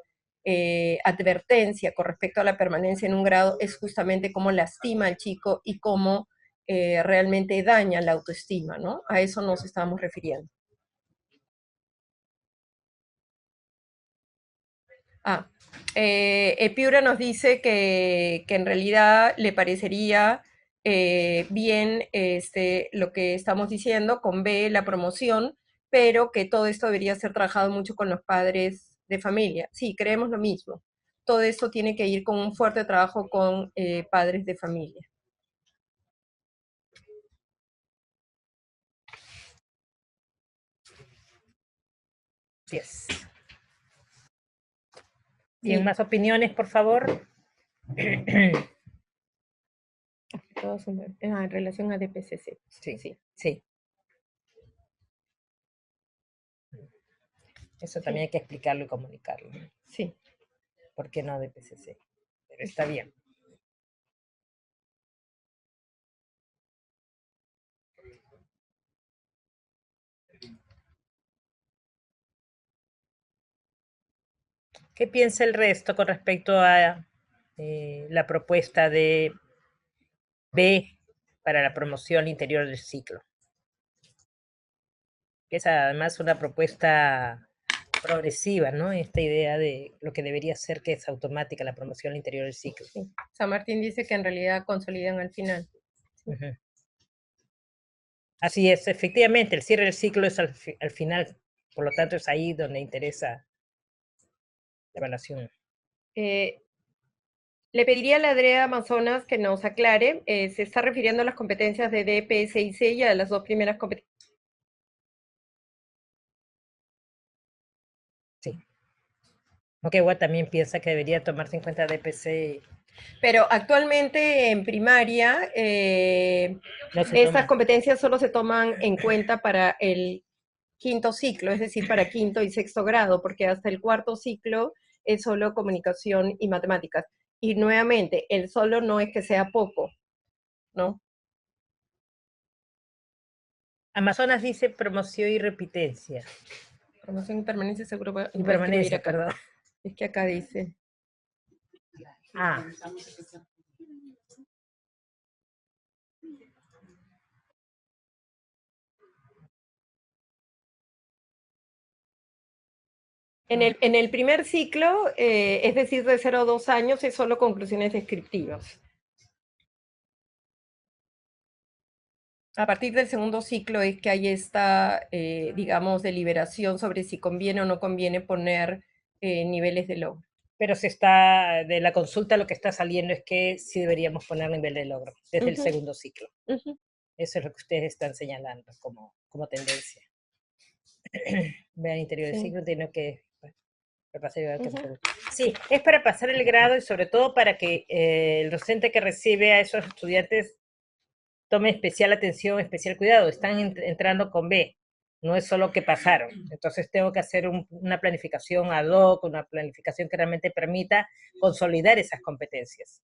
advertencia con respecto a la permanencia en un grado es justamente cómo lastima al chico y cómo realmente daña la autoestima, ¿no? A eso nos estamos refiriendo. Epiura nos dice que en realidad le parecería bien lo que estamos diciendo, con B, la promoción, pero que todo esto debería ser trabajado mucho con los padres de familia. Sí, creemos lo mismo. Todo esto tiene que ir con un fuerte trabajo con padres de familia. Yes. Bien, más opiniones, por favor. Todos en relación a DPCC. Sí, sí, sí. Eso también hay que explicarlo y comunicarlo. Sí. ¿Por qué no DPCC? Pero está bien. ¿Qué piensa el resto con respecto a la propuesta de B para la promoción interior del ciclo? Que es además una propuesta progresiva, ¿no? Esta idea de lo que debería ser, que es automática la promoción al interior del ciclo. Sí. San Martín dice que en realidad consolidan al final. Uh-huh. Así es, efectivamente, el cierre del ciclo es al final, por lo tanto es ahí donde interesa la evaluación. Le pediría a la Adrea Amazonas que nos aclare, se está refiriendo a las competencias de DPS y C y a las dos primeras competencias. Sí. Moquegua también piensa que debería tomarse en cuenta DPC. Pero actualmente en primaria, No se estas toma. competencias solo se toman en cuenta para el quinto ciclo, es decir, para quinto y sexto grado, porque hasta el cuarto ciclo es solo comunicación y matemáticas. Y nuevamente, el solo no es que sea poco, ¿no? Amazonas dice promoción y repitencia. Promoción y permanencia seguro va a Y permanencia, acá. perdón. Es que acá dice. Ah. En el primer ciclo, es decir, de 0 a 2 años, es solo conclusiones descriptivas. A partir del segundo ciclo es que hay esta, digamos, deliberación sobre si conviene o no conviene poner niveles de logro. Pero de la consulta lo que está saliendo es que sí deberíamos poner nivel de logro desde el segundo ciclo. Eso es lo que ustedes están señalando como tendencia. Vean interior del ciclo, tiene que repasar. Sí, es para pasar el grado y sobre todo para que el docente que recibe a esos estudiantes tome especial atención, especial cuidado. Están entrando con B, no es solo que pasaron. Entonces tengo que hacer una planificación ad hoc, una planificación que realmente permita consolidar esas competencias.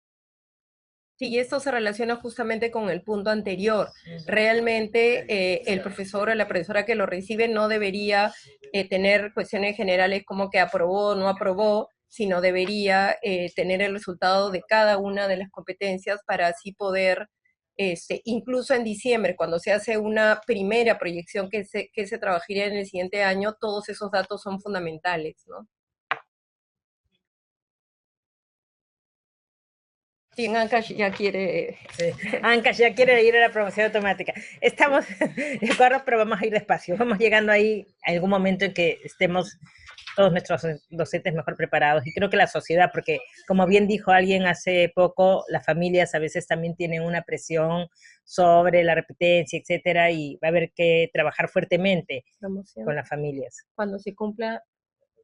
Sí, y esto se relaciona justamente con el punto anterior. Realmente el profesor o la profesora que lo recibe no debería tener cuestiones generales como que aprobó o no aprobó, sino debería tener el resultado de cada una de las competencias para así poder, incluso en diciembre, cuando se hace una primera proyección que se trabajaría en el siguiente año, todos esos datos son fundamentales, ¿no? Sí, Ancash ya quiere... Sí. Ancash ya quiere ir a la promoción automática. Estamos de acuerdo, pero vamos a ir despacio. Vamos llegando ahí a algún momento en que estemos todos nuestros docentes mejor preparados. Y creo que la sociedad, porque como bien dijo alguien hace poco, las familias a veces también tienen una presión sobre la repetencia, etcétera, y va a haber que trabajar fuertemente Promoción. con las familias. Cuando se cumpla...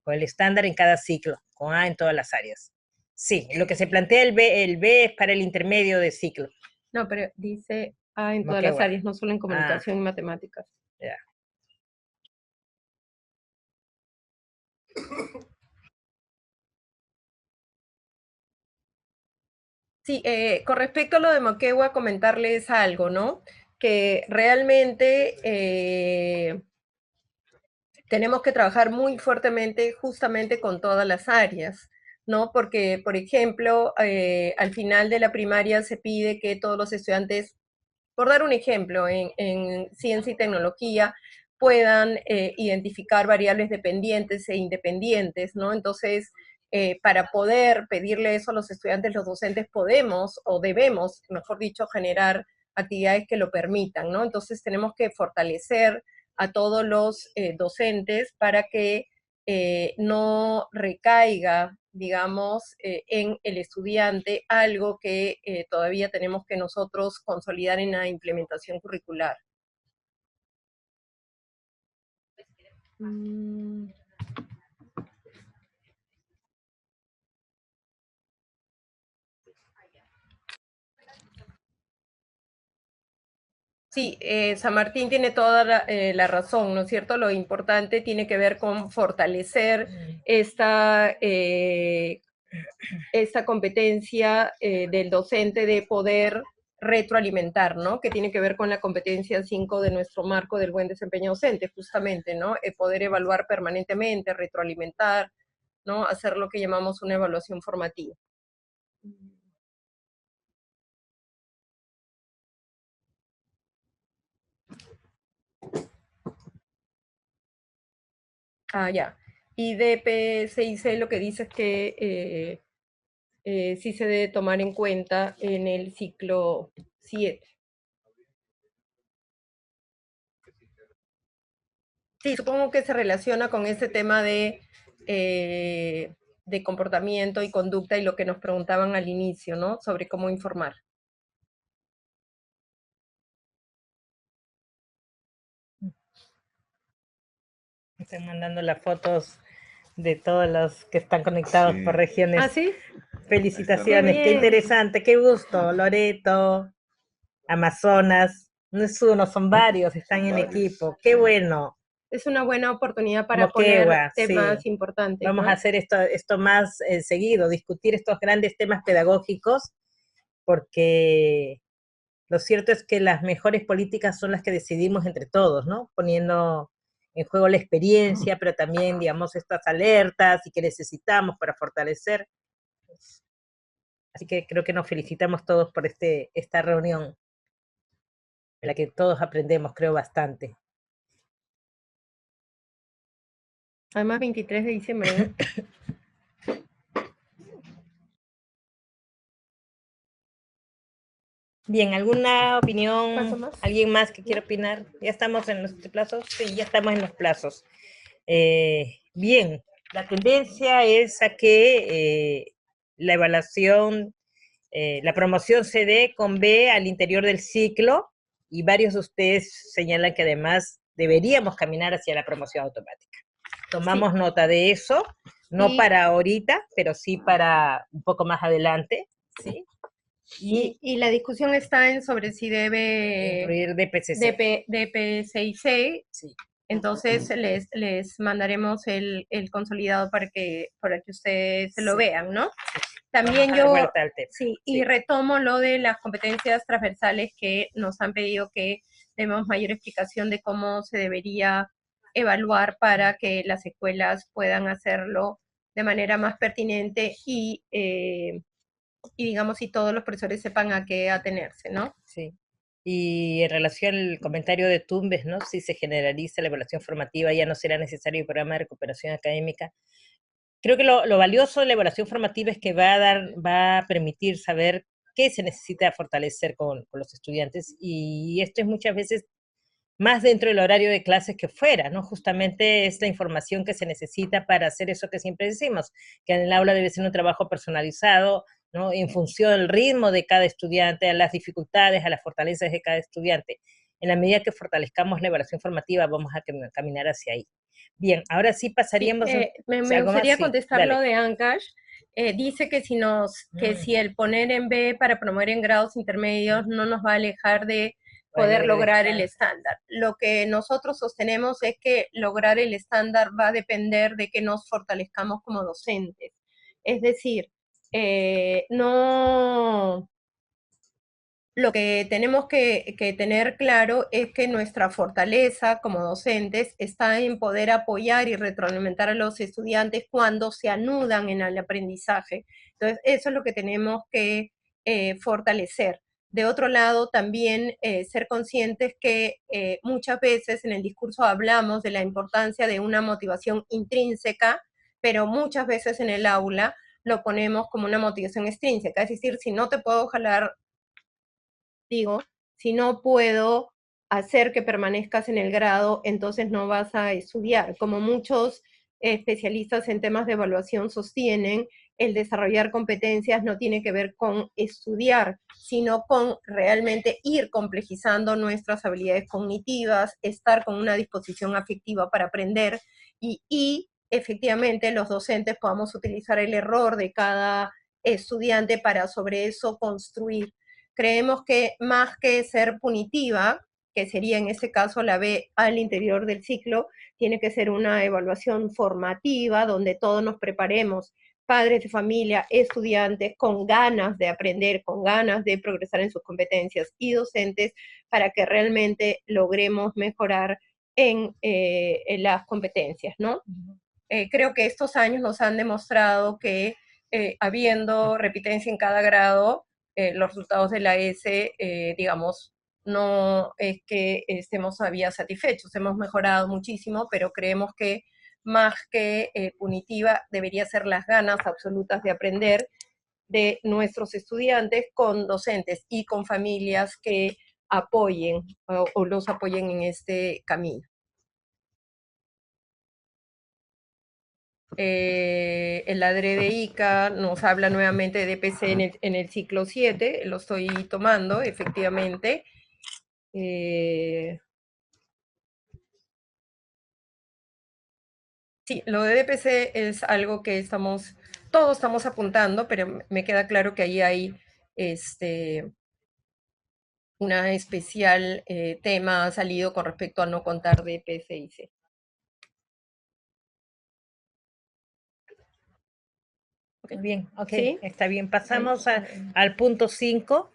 Con el estándar en cada ciclo, con A en todas las áreas. Sí, lo que se plantea el B es para el intermedio de ciclo. No, pero dice A en todas Moquegua. las áreas, no solo en comunicación y matemáticas. Ya. Sí, con respecto a lo de Moquegua, comentarles algo, ¿no? Que realmente tenemos que trabajar muy fuertemente justamente con todas las áreas, ¿no? Porque, por ejemplo, al final de la primaria se pide que todos los estudiantes, por dar un ejemplo, en ciencia y tecnología, puedan identificar variables dependientes e independientes, ¿no? Entonces, para poder pedirle eso a los estudiantes, los docentes podemos o debemos, mejor dicho, generar actividades que lo permitan, ¿no? Entonces tenemos que fortalecer a todos los docentes para que no recaiga, digamos, en el estudiante algo que todavía tenemos que nosotros consolidar en la implementación curricular. Sí, San Martín tiene toda la razón, ¿no es cierto? Lo importante tiene que ver con fortalecer esta competencia del docente de poder retroalimentar, ¿no? Que tiene que ver con la competencia 5 de nuestro marco del buen desempeño docente, justamente, ¿no? Poder evaluar permanentemente, retroalimentar, ¿no? Hacer lo que llamamos una evaluación formativa. Ah, ya. Y DP6C lo que dice es que sí se debe tomar en cuenta en el ciclo 7. Sí, supongo que se relaciona con ese tema de comportamiento y conducta y lo que nos preguntaban al inicio, ¿no? Sobre cómo informar. Están mandando las fotos de todos los que están conectados por regiones. ¿Ah, sí? Felicitaciones, Qué qué bien. interesante, qué gusto. Loreto, Amazonas, no es uno, son varios, están en equipo. Qué bueno. Es una buena oportunidad para Moquegua, poner temas sí. importantes, Vamos ¿no? a hacer esto más seguido, discutir estos grandes temas pedagógicos, porque lo cierto es que las mejores políticas son las que decidimos entre todos, ¿no? Poniendo en juego la experiencia, pero también, digamos, estas alertas y que necesitamos para fortalecer. Así que creo que nos felicitamos todos por esta reunión, en la que todos aprendemos, creo, bastante. Además, 23 de diciembre, ¿no? Bien, ¿alguna opinión? ¿Paso más? ¿Alguien más que quiera opinar? ¿Ya estamos en los plazos? Sí, ya estamos en los plazos. Bien, la tendencia es a que la evaluación, la promoción se dé con B al interior del ciclo, y varios de ustedes señalan que además deberíamos caminar hacia la promoción automática. Tomamos nota de eso, no para ahorita, pero sí para un poco más adelante, ¿sí? Y la discusión está en sobre si debe incluir DPCC. DP6C. Sí. Entonces les mandaremos el consolidado para que ustedes se lo vean, ¿no? También Vamos a yo, vuelta al tema. sí, Sí. y retomo lo de las competencias transversales que nos han pedido que demos mayor explicación de cómo se debería evaluar para que las escuelas puedan hacerlo de manera más pertinente y digamos, y todos los profesores sepan a qué atenerse, ¿no? Sí. Y en relación al comentario de Tumbes, ¿no? Si se generaliza la evaluación formativa, ya no será necesario el programa de recuperación académica. Creo que lo valioso de la evaluación formativa es que va a permitir saber qué se necesita fortalecer con los estudiantes, y esto es muchas veces más dentro del horario de clases que fuera, ¿no? Justamente es la información que se necesita para hacer eso que siempre decimos, que en el aula debe ser un trabajo personalizado, ¿no? En función del ritmo de cada estudiante, a las dificultades, a las fortalezas de cada estudiante. En la medida que fortalezcamos la evaluación formativa, vamos a caminar hacia ahí. Bien, ahora sí pasaríamos... Sí, me ¿algo más? gustaría Sí, contestar dale. lo de Ancash. Dice que si el poner en B para promover en grados intermedios no nos va a alejar de poder lograr el estándar. Lo que nosotros sostenemos es que lograr el estándar va a depender de que nos fortalezcamos como docentes. Es decir, no... Lo que tenemos que tener claro es que nuestra fortaleza como docentes está en poder apoyar y retroalimentar a los estudiantes cuando se anudan en el aprendizaje. Entonces, eso es lo que tenemos que fortalecer. De otro lado, también ser conscientes que muchas veces en el discurso hablamos de la importancia de una motivación intrínseca, pero muchas veces en el aula lo ponemos como una motivación extrínseca. Es decir, si no te puedo jalar, digo, si no puedo hacer que permanezcas en el grado, entonces no vas a estudiar. Como muchos especialistas en temas de evaluación sostienen, el desarrollar competencias no tiene que ver con estudiar, sino con realmente ir complejizando nuestras habilidades cognitivas, estar con una disposición afectiva para aprender y efectivamente los docentes podamos utilizar el error de cada estudiante para sobre eso construir. Creemos que más que ser punitiva, que sería en este caso la B al interior del ciclo, tiene que ser una evaluación formativa donde todos nos preparemos, padres de familia, estudiantes, con ganas de aprender, con ganas de progresar en sus competencias, y docentes, para que realmente logremos mejorar en las competencias, ¿no? Creo que estos años nos han demostrado que habiendo repitencia en cada grado, los resultados de la S, digamos, no es que estemos todavía satisfechos. Hemos mejorado muchísimo, pero creemos que más que punitiva debería ser las ganas absolutas de aprender de nuestros estudiantes con docentes y con familias que apoyen o los apoyen en este camino. El adrede ICA nos habla nuevamente de DPC en el ciclo 7, lo estoy tomando, efectivamente. Sí, lo de DPC es algo que todos estamos apuntando, pero me queda claro que ahí hay una especial tema ha salido con respecto a no contar DPC y C. Okay. Bien, ok, ¿Sí? está bien. Pasamos al punto 5.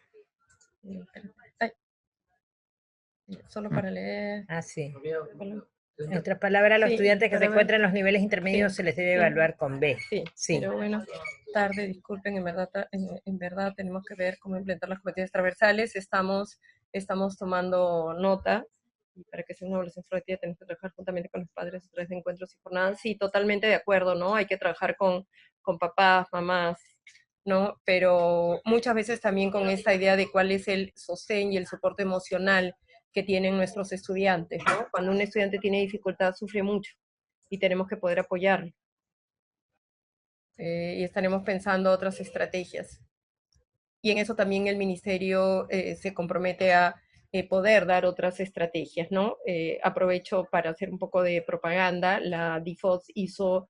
Solo para leer. Ah, sí. Bueno, En otras palabras, los Sí, estudiantes que se para ver. encuentran en los niveles intermedios Sí, se les debe sí. evaluar con B. Sí, Sí. pero bueno, tarde, disculpen, en verdad tenemos que ver cómo implementar las competencias transversales. Estamos tomando nota, y para que sea una evaluación formativa tenemos que trabajar juntamente con los padres a través de encuentros y jornadas. Sí, totalmente de acuerdo, ¿no? Hay que trabajar con papás, mamás, ¿no? Pero muchas veces también con esta idea de cuál es el sostén y el soporte emocional que tienen nuestros estudiantes, ¿no? Cuando un estudiante tiene dificultad, sufre mucho y tenemos que poder apoyarlo. Y estaremos pensando otras estrategias. Y en eso también el Ministerio se compromete a poder dar otras estrategias, ¿no? Aprovecho para hacer un poco de propaganda. La DIFOS hizo,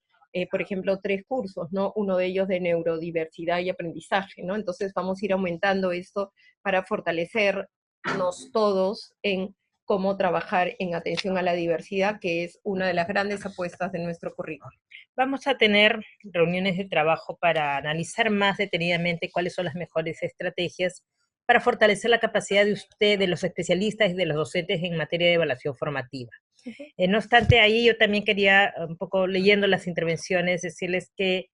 por ejemplo, 3 cursos, ¿no? Uno de ellos de neurodiversidad y aprendizaje, ¿no? Entonces vamos a ir aumentando esto para fortalecernos todos en cómo trabajar en atención a la diversidad, que es una de las grandes apuestas de nuestro currículo. Vamos a tener reuniones de trabajo para analizar más detenidamente cuáles son las mejores estrategias para fortalecer la capacidad de usted, de los especialistas y de los docentes en materia de evaluación formativa. No obstante, ahí yo también quería, un poco leyendo las intervenciones, decirles que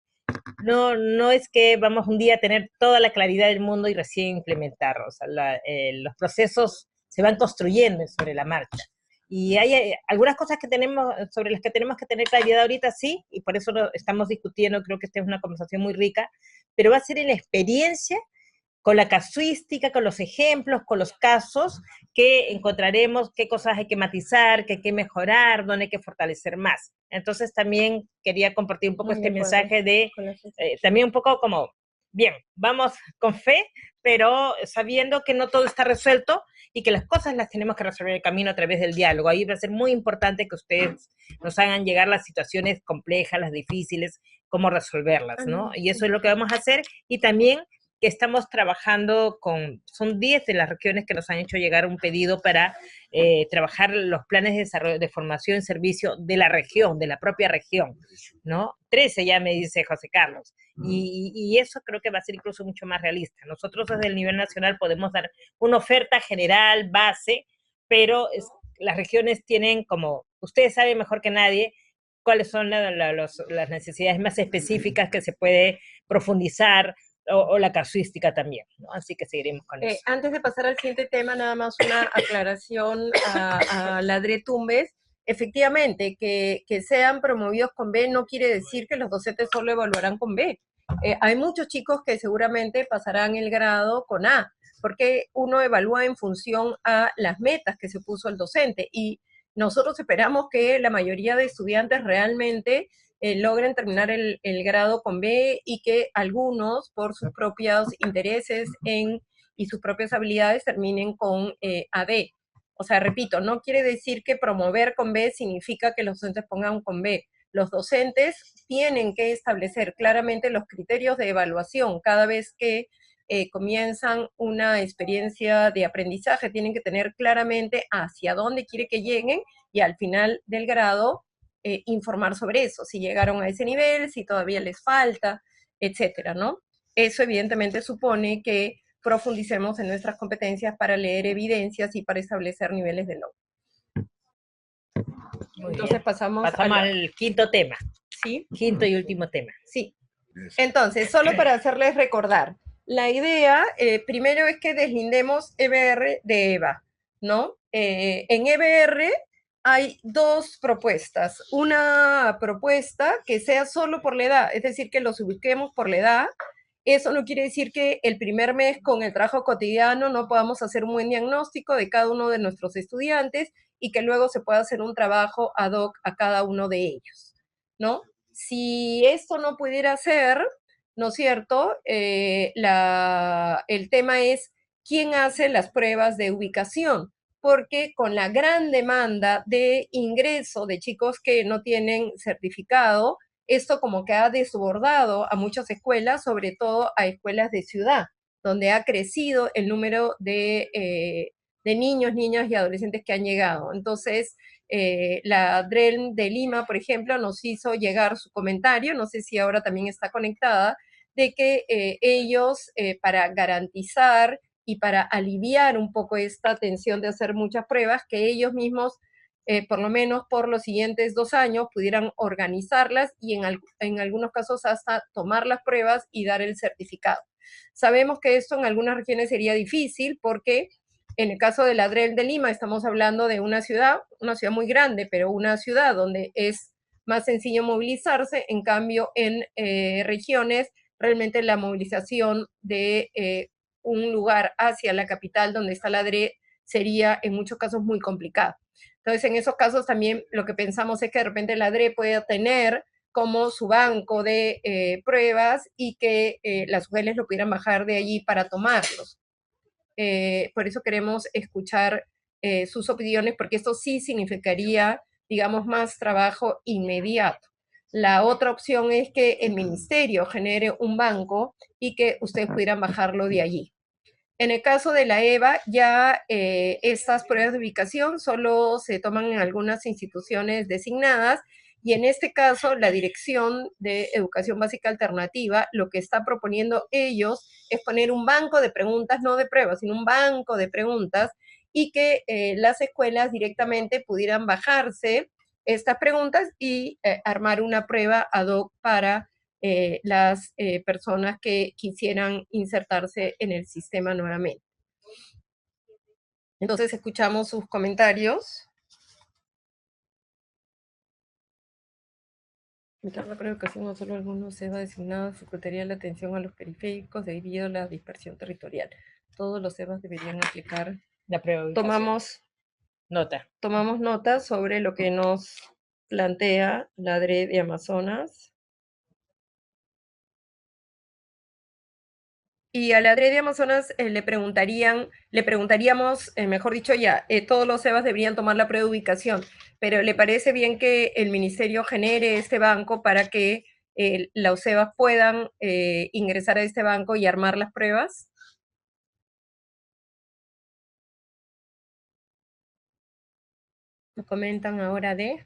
no es que vamos un día a tener toda la claridad del mundo y recién implementar, o sea, los procesos se van construyendo sobre la marcha. Y hay algunas cosas que tenemos, sobre las que tenemos que tener claridad ahorita, sí, y por eso lo estamos discutiendo, creo que esta es una conversación muy rica, pero va a ser en la experiencia, con la casuística, con los ejemplos, con los casos, que encontraremos qué cosas hay que matizar, qué hay que mejorar, dónde hay que fortalecer más. Entonces también quería compartir un poco este mensaje de, también un poco como, bien, vamos con fe, pero sabiendo que no todo está resuelto y que las cosas las tenemos que resolver en el camino a través del diálogo. Ahí va a ser muy importante que ustedes nos hagan llegar las situaciones complejas, las difíciles, cómo resolverlas, ¿no? Y eso es lo que vamos a hacer, y también que estamos trabajando son 10 de las regiones que nos han hecho llegar un pedido para trabajar los planes de desarrollo, de formación y servicio de la región, de la propia región, ¿no? 13 ya me dice José Carlos, y eso creo que va a ser incluso mucho más realista. Nosotros desde el nivel nacional podemos dar una oferta general, base, pero las regiones tienen, como ustedes saben mejor que nadie, cuáles son las necesidades más específicas que se puede profundizar, o la casuística también, ¿no? Así que seguiremos con eso. Antes de pasar al siguiente tema, nada más una aclaración a la Adriel Tumbes. Efectivamente, que sean promovidos con B no quiere decir que los docentes solo evaluarán con B. Hay muchos chicos que seguramente pasarán el grado con A, porque uno evalúa en función a las metas que se puso el docente, y nosotros esperamos que la mayoría de estudiantes realmente logren terminar el grado con B, y que algunos, por sus propios intereses y sus propias habilidades, terminen con AB. O sea, repito, no quiere decir que promover con B significa que los docentes pongan con B. Los docentes tienen que establecer claramente los criterios de evaluación cada vez que comienzan una experiencia de aprendizaje. Tienen que tener claramente hacia dónde quiere que lleguen, y al final del grado informar sobre eso, si llegaron a ese nivel, si todavía les falta, etcétera, ¿no? Eso evidentemente supone que profundicemos en nuestras competencias para leer evidencias y para establecer niveles de logro. Entonces pasamos al quinto tema. ¿Sí? Quinto y último tema. Sí. Entonces, solo para hacerles recordar, la idea primero es que deslindemos EBR de EVA, ¿no? En EBR hay dos propuestas. Una propuesta que sea solo por la edad, es decir, que los ubiquemos por la edad. Eso no quiere decir que el primer mes con el trabajo cotidiano no podamos hacer un buen diagnóstico de cada uno de nuestros estudiantes y que luego se pueda hacer un trabajo ad hoc a cada uno de ellos, ¿no? Si esto no pudiera ser, ¿no es cierto? El tema es quién hace las pruebas de ubicación, porque con la gran demanda de ingreso de chicos que no tienen certificado, esto como que ha desbordado a muchas escuelas, sobre todo a escuelas de ciudad, donde ha crecido el número de niños, niñas y adolescentes que han llegado. Entonces, la DREL de Lima, por ejemplo, nos hizo llegar su comentario, no sé si ahora también está conectada, de que ellos, para garantizar y para aliviar un poco esta tensión de hacer muchas pruebas, que ellos mismos, por lo menos por los siguientes 2 años, pudieran organizarlas y en algunos casos hasta tomar las pruebas y dar el certificado. Sabemos que esto en algunas regiones sería difícil porque en el caso de la DREL de Lima estamos hablando de una ciudad muy grande, pero una ciudad donde es más sencillo movilizarse. En cambio, en regiones, realmente la movilización de un lugar hacia la capital donde está la DRE sería en muchos casos muy complicado. Entonces, en esos casos también lo que pensamos es que de repente la DRE puede tener como su banco de pruebas y que las UGELs lo pudieran bajar de allí para tomarlos. Por eso queremos escuchar sus opiniones, porque esto sí significaría, digamos, más trabajo inmediato. La otra opción es que el ministerio genere un banco y que ustedes pudieran bajarlo de allí. En el caso de la EVA, ya estas pruebas de ubicación solo se toman en algunas instituciones designadas y en este caso la Dirección de Educación Básica Alternativa lo que está proponiendo ellos es poner un banco de preguntas, no de pruebas, sino un banco de preguntas y que las escuelas directamente pudieran bajarse estas preguntas y armar una prueba ad hoc para las personas que quisieran insertarse en el sistema nuevamente. Entonces escuchamos sus comentarios. Mientras la educación no solo algunos SEBA designados secretaría la atención a los periféricos debido a la dispersión territorial. Todos los SEBAs deberían aplicar. La prueba de ubicación. Tomamos nota sobre lo que nos plantea la DRE de Amazonas. Y a la DRE de Amazonas le preguntaríamos, mejor dicho ya, todos los SEBAs deberían tomar la prueba de ubicación, pero ¿le parece bien que el ministerio genere este banco para que los SEBAs puedan ingresar a este banco y armar las pruebas? Nos comentan ahora de...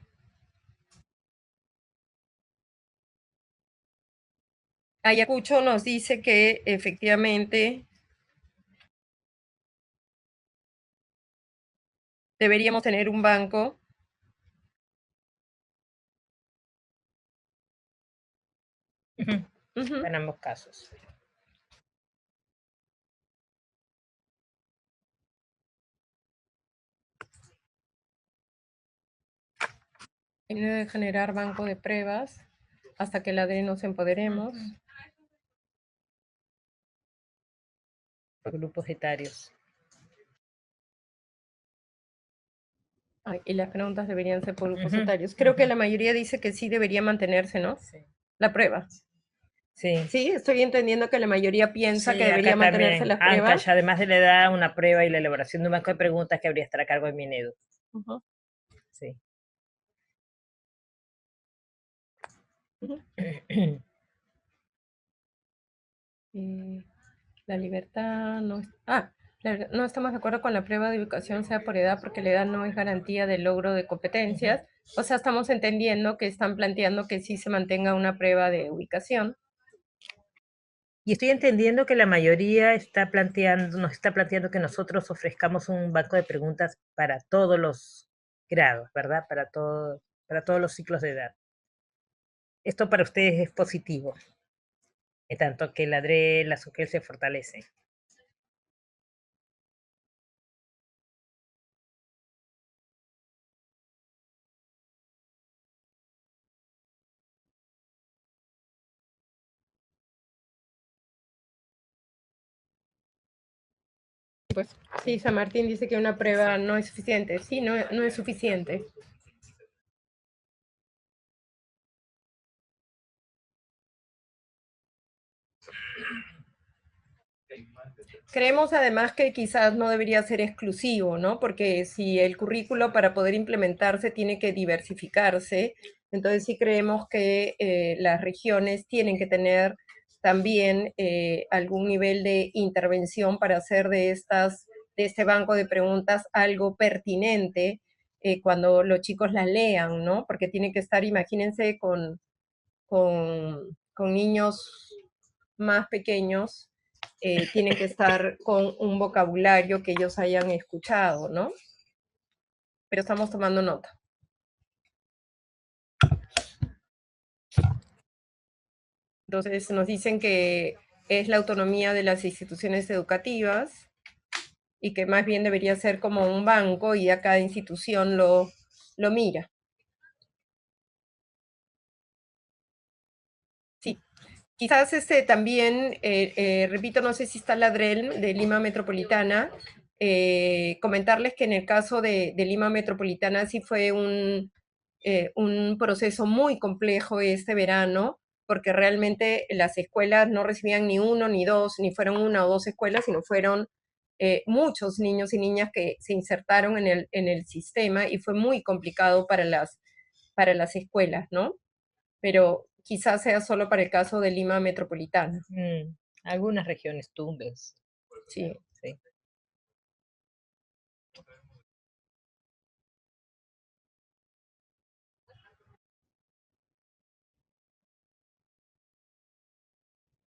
Ayacucho nos dice que efectivamente deberíamos tener un banco. En ambos casos. Tiene que generar banco de pruebas hasta que la DRE nos empoderemos. Grupos etarios. Y las preguntas deberían ser por grupos etarios. Creo que la mayoría dice que sí debería mantenerse, ¿no? Sí. La prueba. Sí. Sí, estoy entendiendo que la mayoría piensa Sí, que debería acá mantenerse también. la prueba. Ancash, además de la edad, una prueba y la elaboración de un banco de preguntas que habría estar a cargo de Minedu. Sí. La libertad no es... no estamos de acuerdo con la prueba de ubicación sea por edad, porque la edad no es garantía del logro de competencias. O sea, estamos entendiendo que están planteando que sí se mantenga una prueba de ubicación. Y estoy entendiendo que la mayoría nos está planteando que nosotros ofrezcamos un banco de preguntas para todos los grados, ¿verdad? Para todos los ciclos de edad. Esto para ustedes es positivo, en tanto que la DRE, la SUGEL se fortalece. Pues sí, San Martín dice que una prueba no es suficiente. Sí, no es suficiente. Creemos además que quizás no debería ser exclusivo, ¿no? Porque si el currículo para poder implementarse tiene que diversificarse, entonces sí creemos que las regiones tienen que tener también algún nivel de intervención para hacer de este banco de preguntas algo pertinente cuando los chicos las lean, ¿no? Porque tiene que estar, imagínense, con niños más pequeños, tienen que estar con un vocabulario que ellos hayan escuchado, ¿no? Pero estamos tomando nota. Entonces nos dicen que es la autonomía de las instituciones educativas y que más bien debería ser como un banco y a cada institución lo mira. Sí. Quizás también, repito, no sé si está la DREL de Lima Metropolitana, comentarles que en el caso de Lima Metropolitana sí fue un proceso muy complejo este verano, porque realmente las escuelas no recibían ni uno ni dos, ni fueron una o dos escuelas, sino fueron muchos niños y niñas que se insertaron en el sistema y fue muy complicado para las escuelas, ¿no? Pero quizás sea solo para el caso de Lima Metropolitana. Algunas regiones tumbes. Sí. Sí.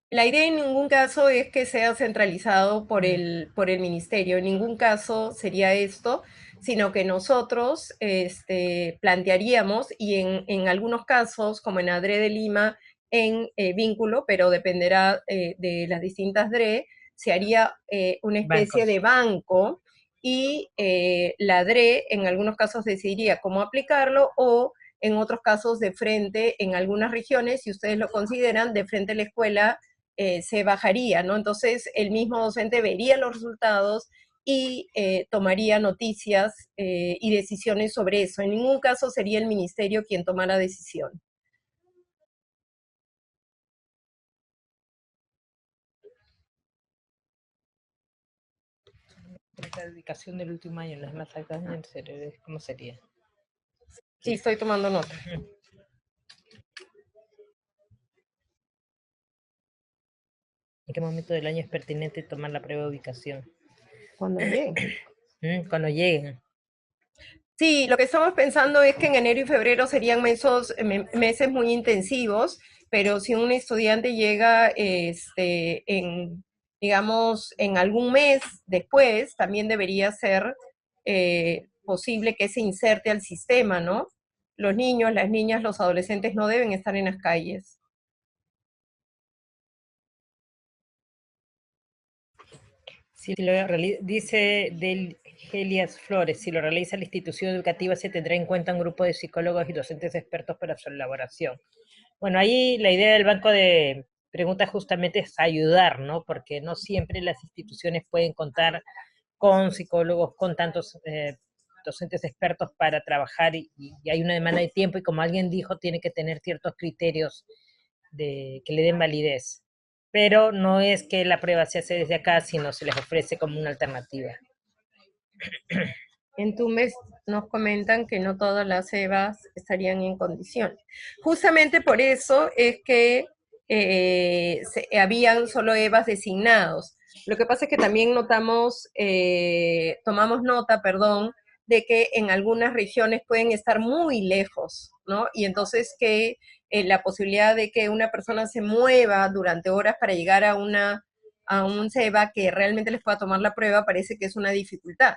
La idea en ningún caso es que sea centralizado por el ministerio, en ningún caso sería esto, sino que nosotros plantearíamos, y en algunos casos, como en ADRE de Lima, en vínculo, pero dependerá de las distintas DRE, se haría una especie Bancos. de banco, y la DRE en algunos casos decidiría cómo aplicarlo, o en otros casos de frente, en algunas regiones, si ustedes lo consideran, de frente a la escuela, se bajaría, ¿no? Entonces el mismo docente vería los resultados y tomaría noticias y decisiones sobre eso. En ningún caso sería el ministerio quien toma la decisión. La dedicación del último año, las más altas en serio, ¿cómo sería? Sí, estoy tomando nota. ¿En qué momento del año es pertinente tomar la prueba de ubicación? Cuando llegue. Cuando lleguen. Sí, lo que estamos pensando es que en enero y febrero serían meses muy intensivos, pero si un estudiante llega digamos, en algún mes después, también debería ser posible que se inserte al sistema, ¿no? Los niños, las niñas, los adolescentes no deben estar en las calles. Si dice del Gelias Flores, si lo realiza la institución educativa se tendrá en cuenta un grupo de psicólogos y docentes expertos para su elaboración. Bueno, ahí la idea del banco de preguntas justamente es ayudar, ¿no? Porque no siempre las instituciones pueden contar con psicólogos, con tantos docentes expertos para trabajar y hay una demanda de tiempo y como alguien dijo, tiene que tener ciertos criterios que le den validez. Pero no es que la prueba se hace desde acá, sino se les ofrece como una alternativa. En Tumbes nos comentan que no todas las EVAs estarían en condiciones. Justamente por eso es que habían solo EVAs designados. Lo que pasa es que también tomamos nota, de que en algunas regiones pueden estar muy lejos, ¿no? Y entonces que la posibilidad de que una persona se mueva durante horas para llegar a un CEBA que realmente les pueda tomar la prueba parece que es una dificultad.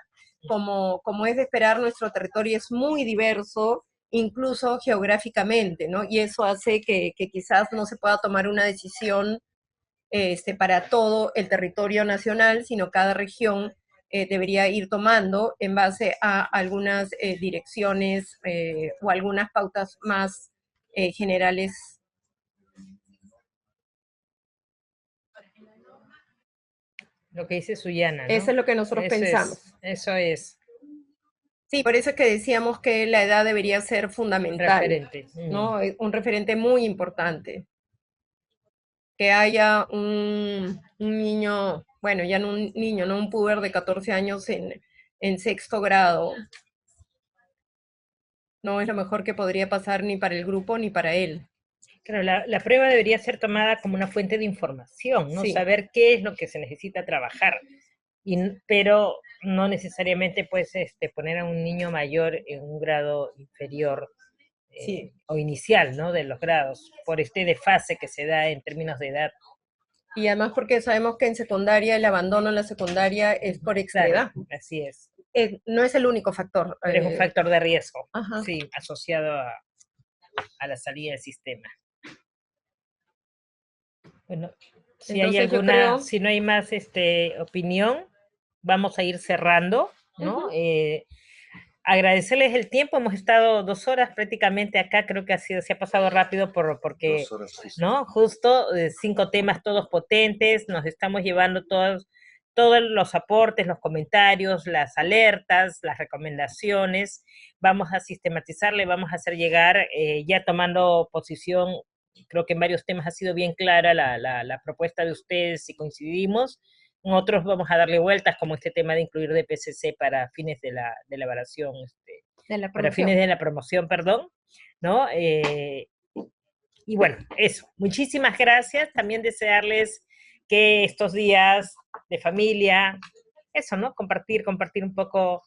Como es de esperar, nuestro territorio es muy diverso, incluso geográficamente, ¿no? Y eso hace que quizás no se pueda tomar una decisión para todo el territorio nacional, sino cada región debería ir tomando en base a algunas direcciones o algunas pautas más generales. Lo que dice Suyana, ¿no? Eso es lo que nosotros pensamos. Eso es. Sí, por eso es que decíamos que la edad debería ser fundamental, Referente. ¿no? Un referente muy importante. Que haya un niño, bueno, ya no un niño, no un puber de 14 años en sexto grado, no es lo mejor que podría pasar ni para el grupo ni para él. Claro, la prueba debería ser tomada como una fuente de información, ¿no? Sí. Saber qué es lo que se necesita trabajar, pero no necesariamente pues poner a un niño mayor en un grado inferior Sí. o inicial, ¿no? De los grados, por este desfase que se da en términos de edad. Y además porque sabemos que en secundaria el abandono en la secundaria es por extra edad. Claro, así es. No es el único factor. Pero es un factor de riesgo, Ajá. sí, asociado a la salida del sistema. Bueno, si hay alguna, si no hay más opinión, vamos a ir cerrando, ¿no? Agradecerles el tiempo, hemos estado 2 horas prácticamente acá, creo que se ha pasado rápido porque, 2 horas justo. ¿no? Justo 5 temas todos potentes, nos estamos llevando todos los aportes, los comentarios, las alertas, las recomendaciones, vamos a sistematizarle, vamos a hacer llegar, ya tomando posición, creo que en varios temas ha sido bien clara la propuesta de ustedes, si coincidimos. En otros vamos a darle vueltas, como este tema de incluir DPCC para fines de la elaboración, para fines de la promoción, perdón, ¿no? Y bueno, eso. Muchísimas gracias. También desearles que estos días de familia, eso, ¿no? Compartir un poco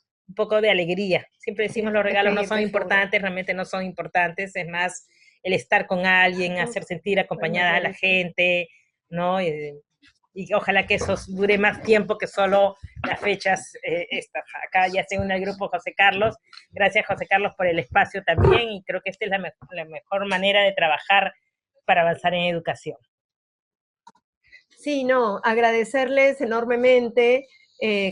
de alegría. Siempre decimos los regalos no son importantes, realmente no son importantes, es más el estar con alguien, hacer sentir acompañada a la gente, ¿no? Y ojalá que eso dure más tiempo que solo las fechas estas. Acá ya se une el grupo José Carlos. Gracias, José Carlos, por el espacio también, y creo que esta es la mejor manera de trabajar para avanzar en educación. Sí, no, agradecerles enormemente,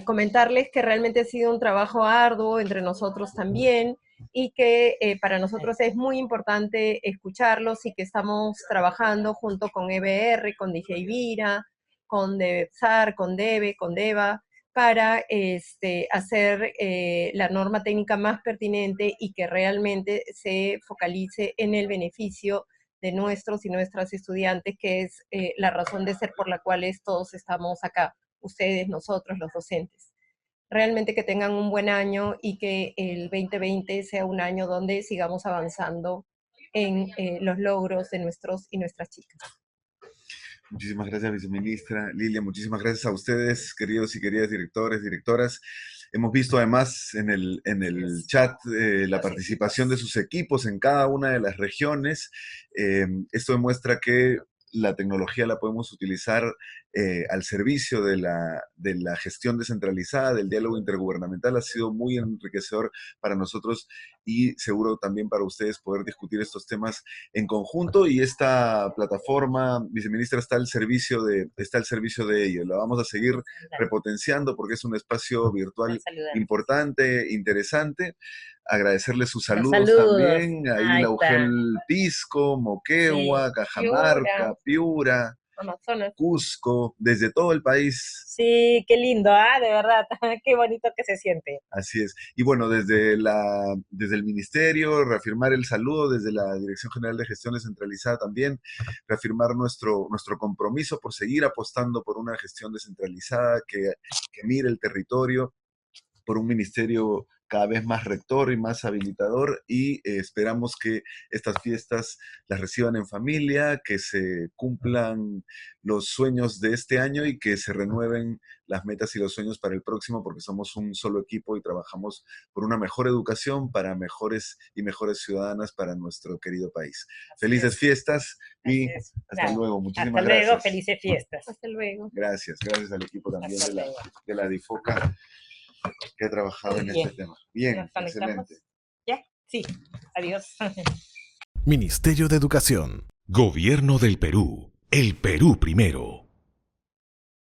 comentarles que realmente ha sido un trabajo arduo entre nosotros también, y que para nosotros es muy importante escucharlos, y que estamos trabajando junto con EBR, con DJ Vira, con DEVEPSAR, con DEVE, con DEVA, para hacer la norma técnica más pertinente y que realmente se focalice en el beneficio de nuestros y nuestras estudiantes, que es la razón de ser por la cual todos estamos acá, ustedes, nosotros, los docentes. Realmente que tengan un buen año y que el 2020 sea un año donde sigamos avanzando en los logros de nuestros y nuestras chicas. Muchísimas gracias, viceministra Lilia. Muchísimas gracias a ustedes, queridos y queridas directores, directoras. Hemos visto además en el chat la participación de sus equipos en cada una de las regiones. Esto demuestra que la tecnología la podemos utilizar al servicio de la gestión descentralizada, del diálogo intergubernamental. Ha sido muy enriquecedor para nosotros y seguro también para ustedes poder discutir estos temas en conjunto, y esta plataforma, viceministra, está al servicio de ello. La vamos a seguir repotenciando porque es un espacio virtual importante, interesante. Agradecerle sus saludos también, ahí Laugel Pisco, Moquegua, sí, Cajamarca, Piura, Amazonas, Cusco, desde todo el país. Sí, qué lindo, de verdad, qué bonito que se siente. Así es. Y bueno, desde el Ministerio, reafirmar el saludo, desde la Dirección General de Gestión Descentralizada también, reafirmar nuestro compromiso por seguir apostando por una gestión descentralizada que mire el territorio, por un ministerio cada vez más rector y más habilitador, y esperamos que estas fiestas las reciban en familia, que se cumplan los sueños de este año y que se renueven las metas y los sueños para el próximo, porque somos un solo equipo y trabajamos por una mejor educación para mejores y mejores ciudadanas para nuestro querido país. Felices fiestas y hasta luego. Muchísimas gracias. Hasta luego, felices fiestas. Hasta luego. Gracias al equipo también de la DIFOCA que ha trabajado en este tema. Bien, excelente. ¿Ya? Sí, adiós. Ministerio de Educación. Gobierno del Perú. El Perú primero.